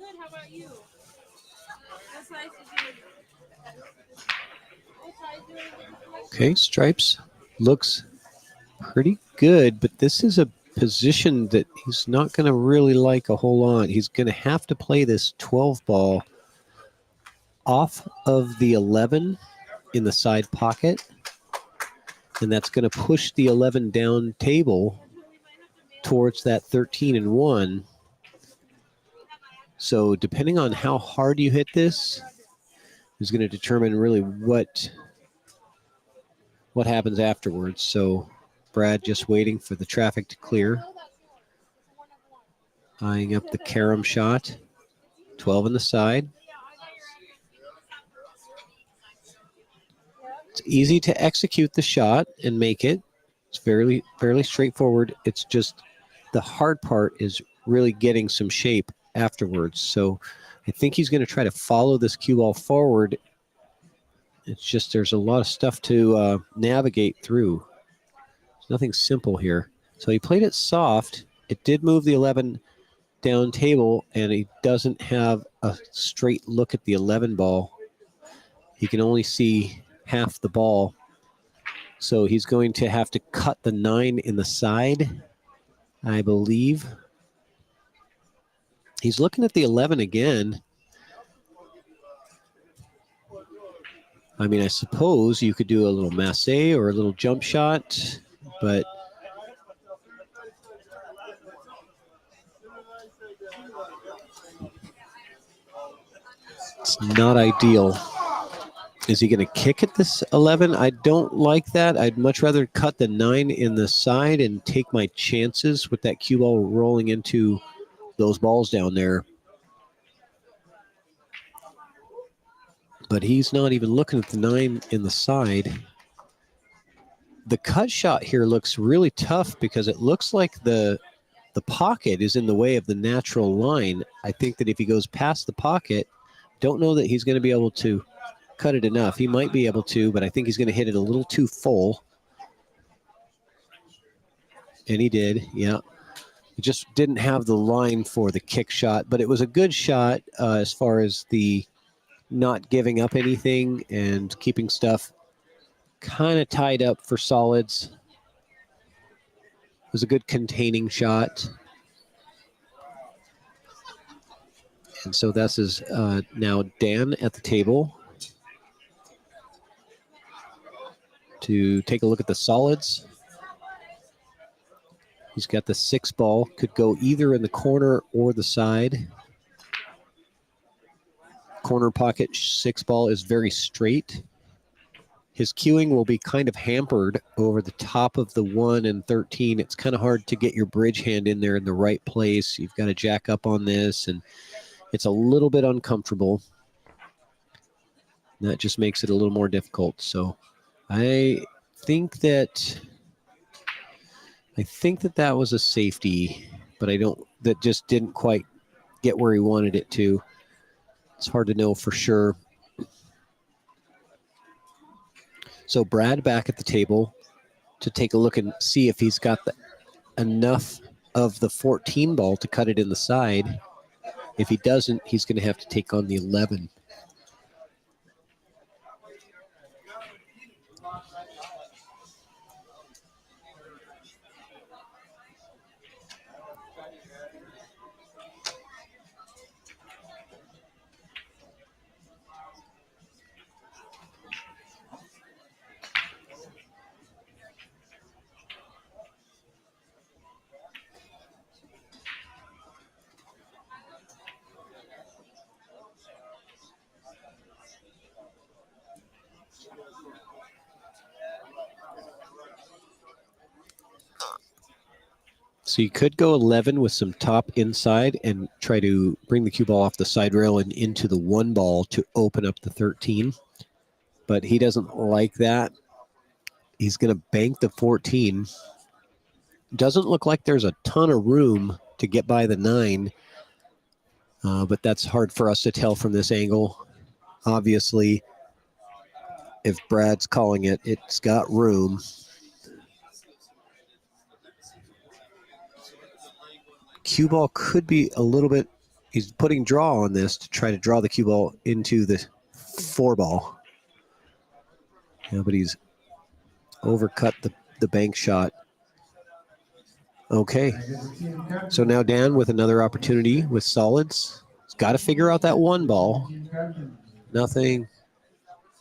Good. How about you? What size is yours? Okay, Stripes looks pretty good, but this is a position that he's not going to really like a whole lot. He's going to have to play this 12 ball off of the 11 in the side pocket, and that's going to push the 11 down table towards that 13 and 1. So depending on how hard you hit this is going to determine really what happens afterwards. So Brad just waiting for the traffic to clear. Eyeing up the carom shot. 12 on the side. It's easy to execute the shot and make it. It's fairly straightforward. It's just the hard part is really getting some shape afterwards. So I think he's going to try to follow this cue ball forward. It's just there's a lot of stuff to navigate through. There's nothing simple here. So he played it soft. It did move the 11 down table, and he doesn't have a straight look at the 11 ball. He can only see half the ball. So he's going to have to cut the 9 in the side, I believe. He's looking at the 11 again. I mean, I suppose you could do a little masse or a little jump shot, but it's not ideal. Is he going to kick at this 11? I don't like that. I'd much rather cut the 9 in the side and take my chances with that cue ball rolling into those balls down there. But he's not even looking at the 9 in the side. The cut shot here looks really tough because it looks like the pocket is in the way of the natural line. I think that if he goes past the pocket, don't know that he's going to be able to cut it enough. He might be able to, but I think he's going to hit it a little too full. And he did, yeah. He just didn't have the line for the kick shot, but it was a good shot as far as the not giving up anything and keeping stuff kind of tied up for solids. It was a good containing shot. And so this is now Dan at the table to take a look at the solids. He's got the 6 ball, could go either in the corner or the side. Corner pocket 6 ball is very straight. His cueing will be kind of hampered over the top of the 1 and 13. It's kind of hard to get your bridge hand in there in the right place. You've got to jack up on this, and it's a little bit uncomfortable. And that just makes it a little more difficult. So I think that that was a safety, but that just didn't quite get where he wanted it to. It's hard to know for sure. So Brad back at the table to take a look and see if he's got enough of the 14 ball to cut it in the side. If he doesn't, he's going to have to take on the 11. So you could go 11 with some top inside and try to bring the cue ball off the side rail and into the 1 ball to open up the 13. But he doesn't like that. He's going to bank the 14. Doesn't look like there's a ton of room to get by the 9. But that's hard for us to tell from this angle. Obviously, if Brad's calling it, it's got room. Cue ball could be a little bit, he's putting draw on this to try to draw the cue ball into the 4 ball. Yeah, but he's overcut the bank shot. Okay. So now Dan with another opportunity with solids. He's got to figure out that 1 ball. Nothing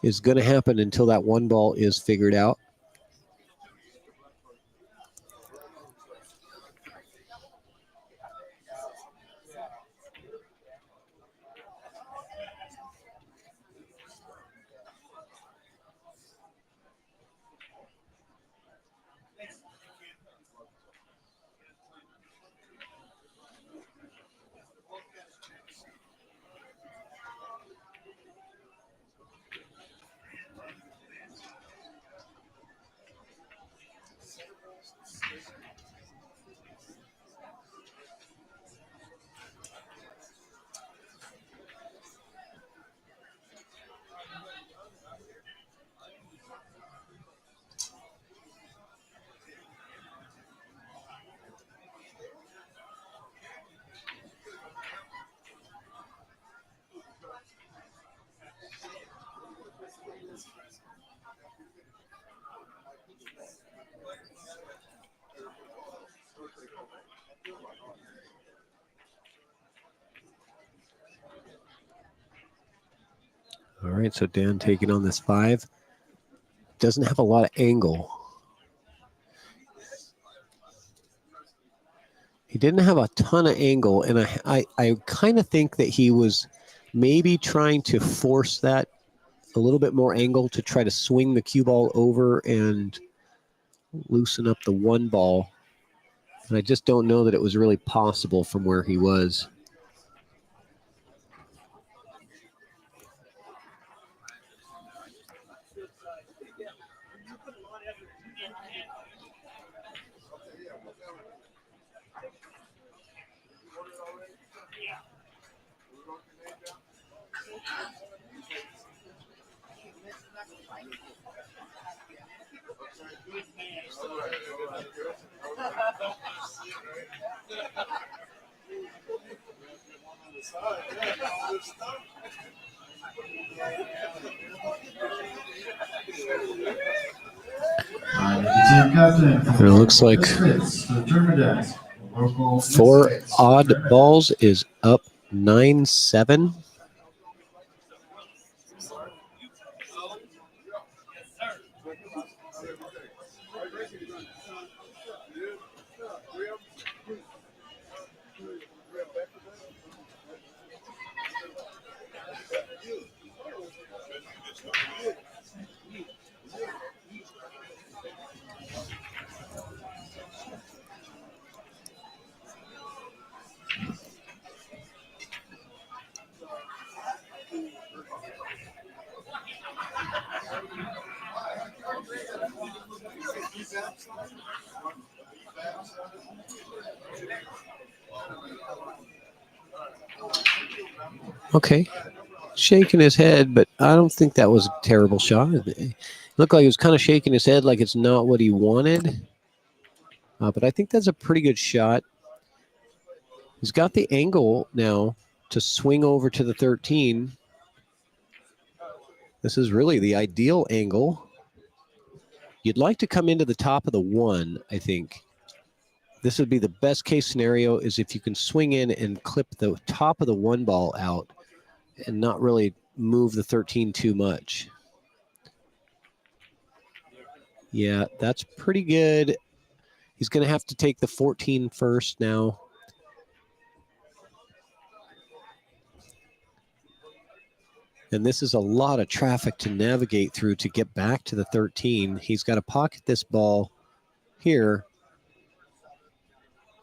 is going to happen until that 1 ball is figured out. All right, so Dan taking on this 5. Doesn't have a lot of angle. He didn't have a ton of angle, and I kind of think that he was maybe trying to force that a little bit more angle to try to swing the cue ball over and loosen up the 1 ball. And I just don't know that it was really possible from where he was. And it looks like 4 odd balls is up 9-7. Okay. Shaking his head, but I don't think that was a terrible shot. It looked like he was kind of shaking his head like it's not what he wanted. But I think that's a pretty good shot. He's got the angle now to swing over to the 13. This is really the ideal angle. You'd like to come into the top of the 1, I think. This would be the best case scenario, is if you can swing in and clip the top of the 1 ball out and not really move the 13 too much. Yeah, that's pretty good. He's going to have to take the 14 first now. And this is a lot of traffic to navigate through to get back to the 13. He's got to pocket this ball here.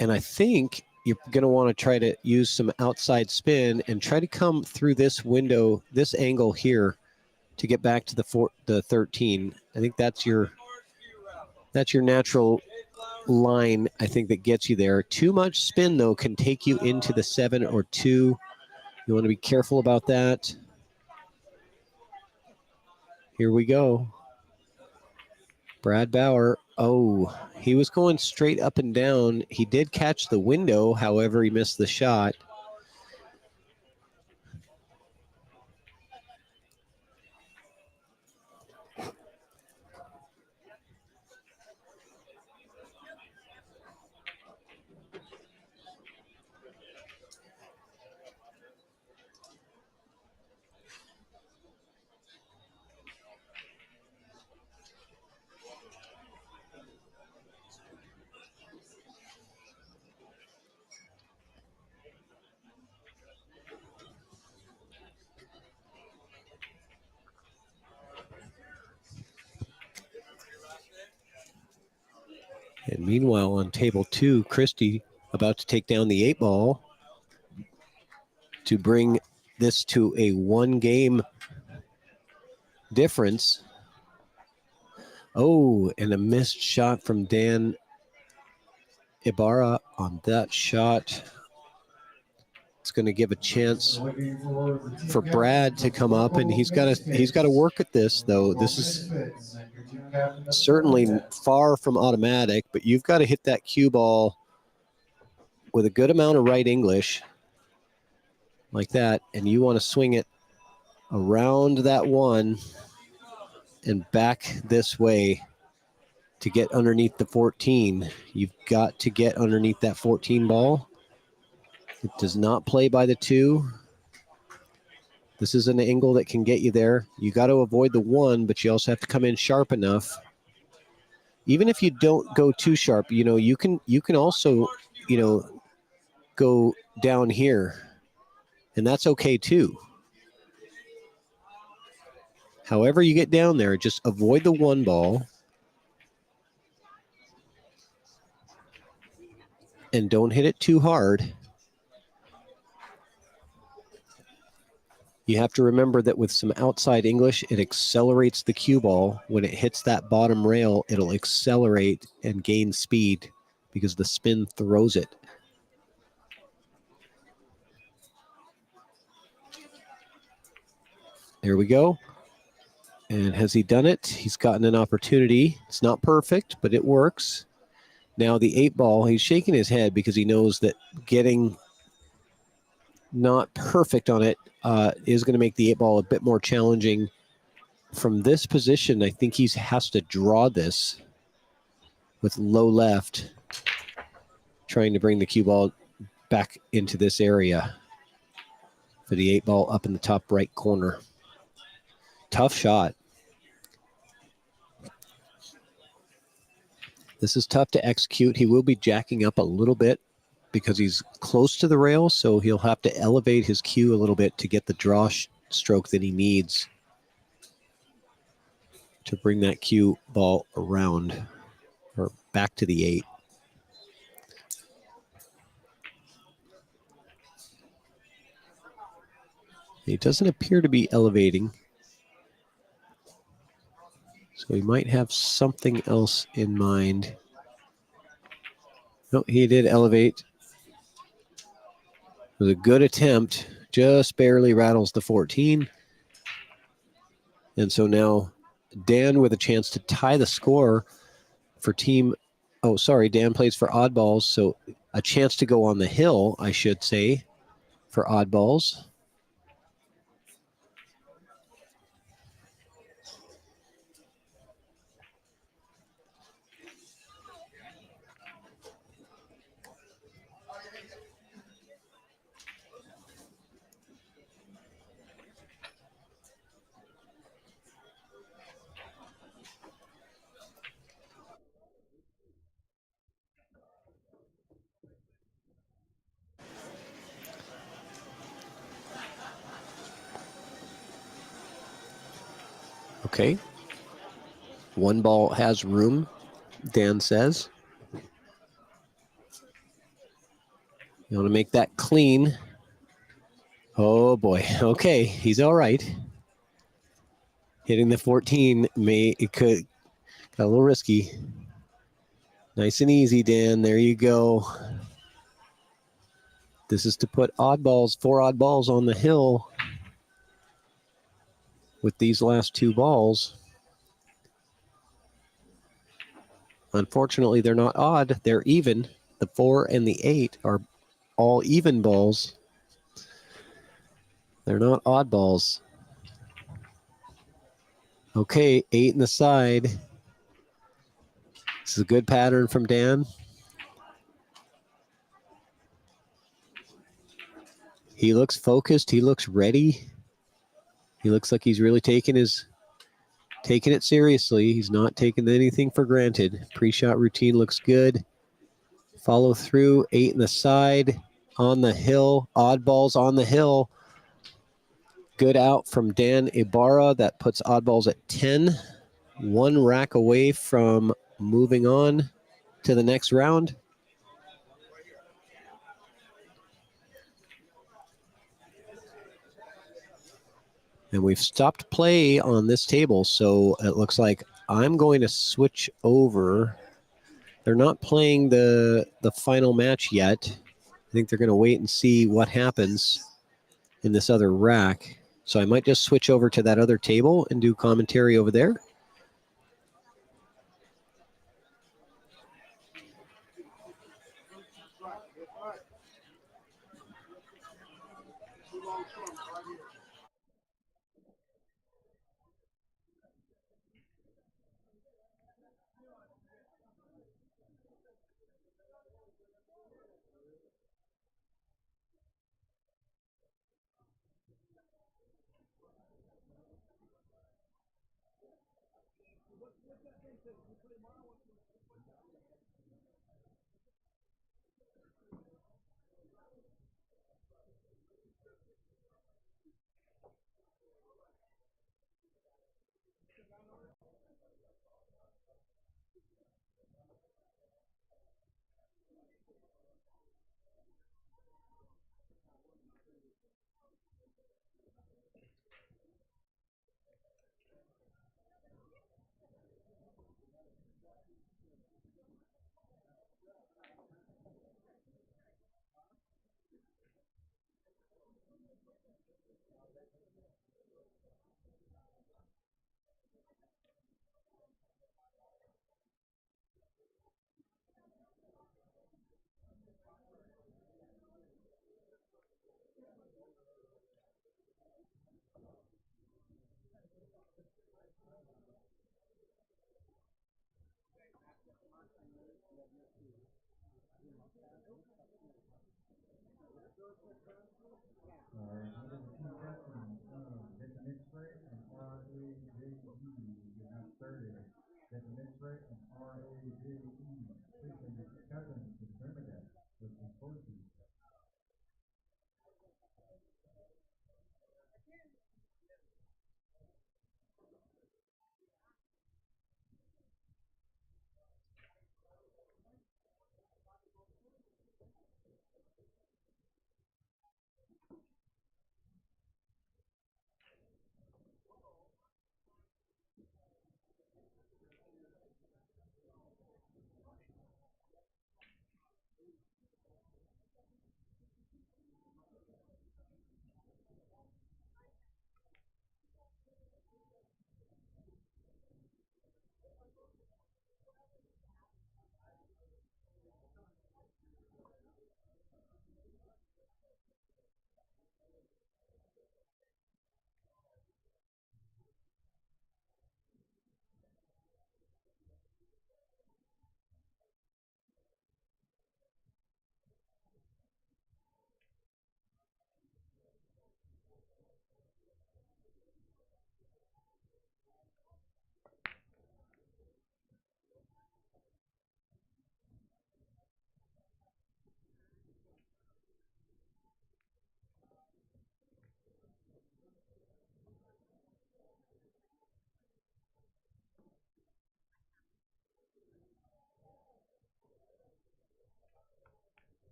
And I think you're going to want to try to use some outside spin and try to come through this window, this angle here, to get back to the 13. I think that's your natural line, I think, that gets you there. Too much spin, though, can take you into the 7 or 2. You want to be careful about that. Here we go. Brad Bauer. Oh, he was going straight up and down. He did catch the window. However, he missed the shot. And meanwhile, on table 2, Christie about to take down the 8 ball to bring this to a 1-game difference. Oh, and a missed shot from Dan Ibarra on that shot. It's going to give a chance for Brad to come up, and he's got to work at this, though. This is certainly far from automatic, but you've got to hit that cue ball with a good amount of right English like that, and you want to swing it around that 1 and back this way to get underneath the 14. You've got to get underneath that 14 ball. It does not play by the 2. This is an angle that can get you there. You got to avoid the 1, but you also have to come in sharp enough. Even if you don't go too sharp, you can also, go down here, and that's okay too. However you get down there, just avoid the 1 ball and don't hit it too hard. You have to remember that with some outside English, it accelerates the cue ball. When it hits that bottom rail, it'll accelerate and gain speed because the spin throws it. There we go. And has he done it? He's gotten an opportunity. It's not perfect, but it works. Now the 8 ball, he's shaking his head because he knows that getting not perfect on it is going to make the 8 ball a bit more challenging. From this position, I think he has to draw this. with low left, trying to bring the cue ball back into this area for the 8 ball up in the top right corner. Tough shot. This is tough to execute. He will be jacking up a little bit because he's close to the rail, so he'll have to elevate his cue a little bit to get the draw stroke that he needs to bring that cue ball around or back to the 8. He doesn't appear to be elevating, so he might have something else in mind. No, he did elevate. It was a good attempt, just barely rattles the 14. And so now Dan with a chance to tie the score for team. Oh, sorry, Dan plays for oddballs, so a chance to go on the hill, I should say, for oddballs. Okay. 1 ball has room, Dan says. You want to make that clean. Oh boy. Okay, he's all right. Hitting the 14 got a little risky. Nice and easy, Dan. There you go. This is to put 4 oddballs on the hill with these last 2 balls. Unfortunately, they're not odd. They're even. The 4 and the 8 are all even balls. They're not odd balls. Okay, 8 in the side. This is a good pattern from Dan. He looks focused. He looks ready. He looks like he's really taking it seriously. He's not taking anything for granted. Pre-shot routine looks good. Follow through, 8 in the side, on the hill, oddballs on the hill. Good out from Dan Ibarra. That puts oddballs at 10. 1 rack away from moving on to the next round. And we've stopped play on this table, so it looks like I'm going to switch over. They're not playing the final match yet. I think they're going to wait and see what happens in this other rack. So I might just switch over to that other table and do commentary over there.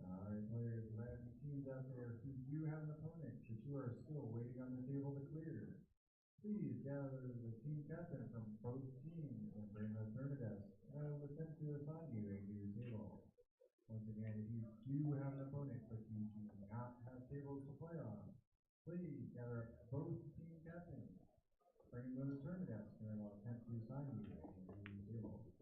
All right, players, do I have any teams out there who do have an opponent that you are still waiting on the table to clear? Please gather the team captain from both teams and bring us Myrmidas, and I will attempt to assign you a new table. Once again, if you do have an opponent but you do not have tables to play on, please gather both team captains, bring them to Myrmidas, and I will attempt to assign you a new table.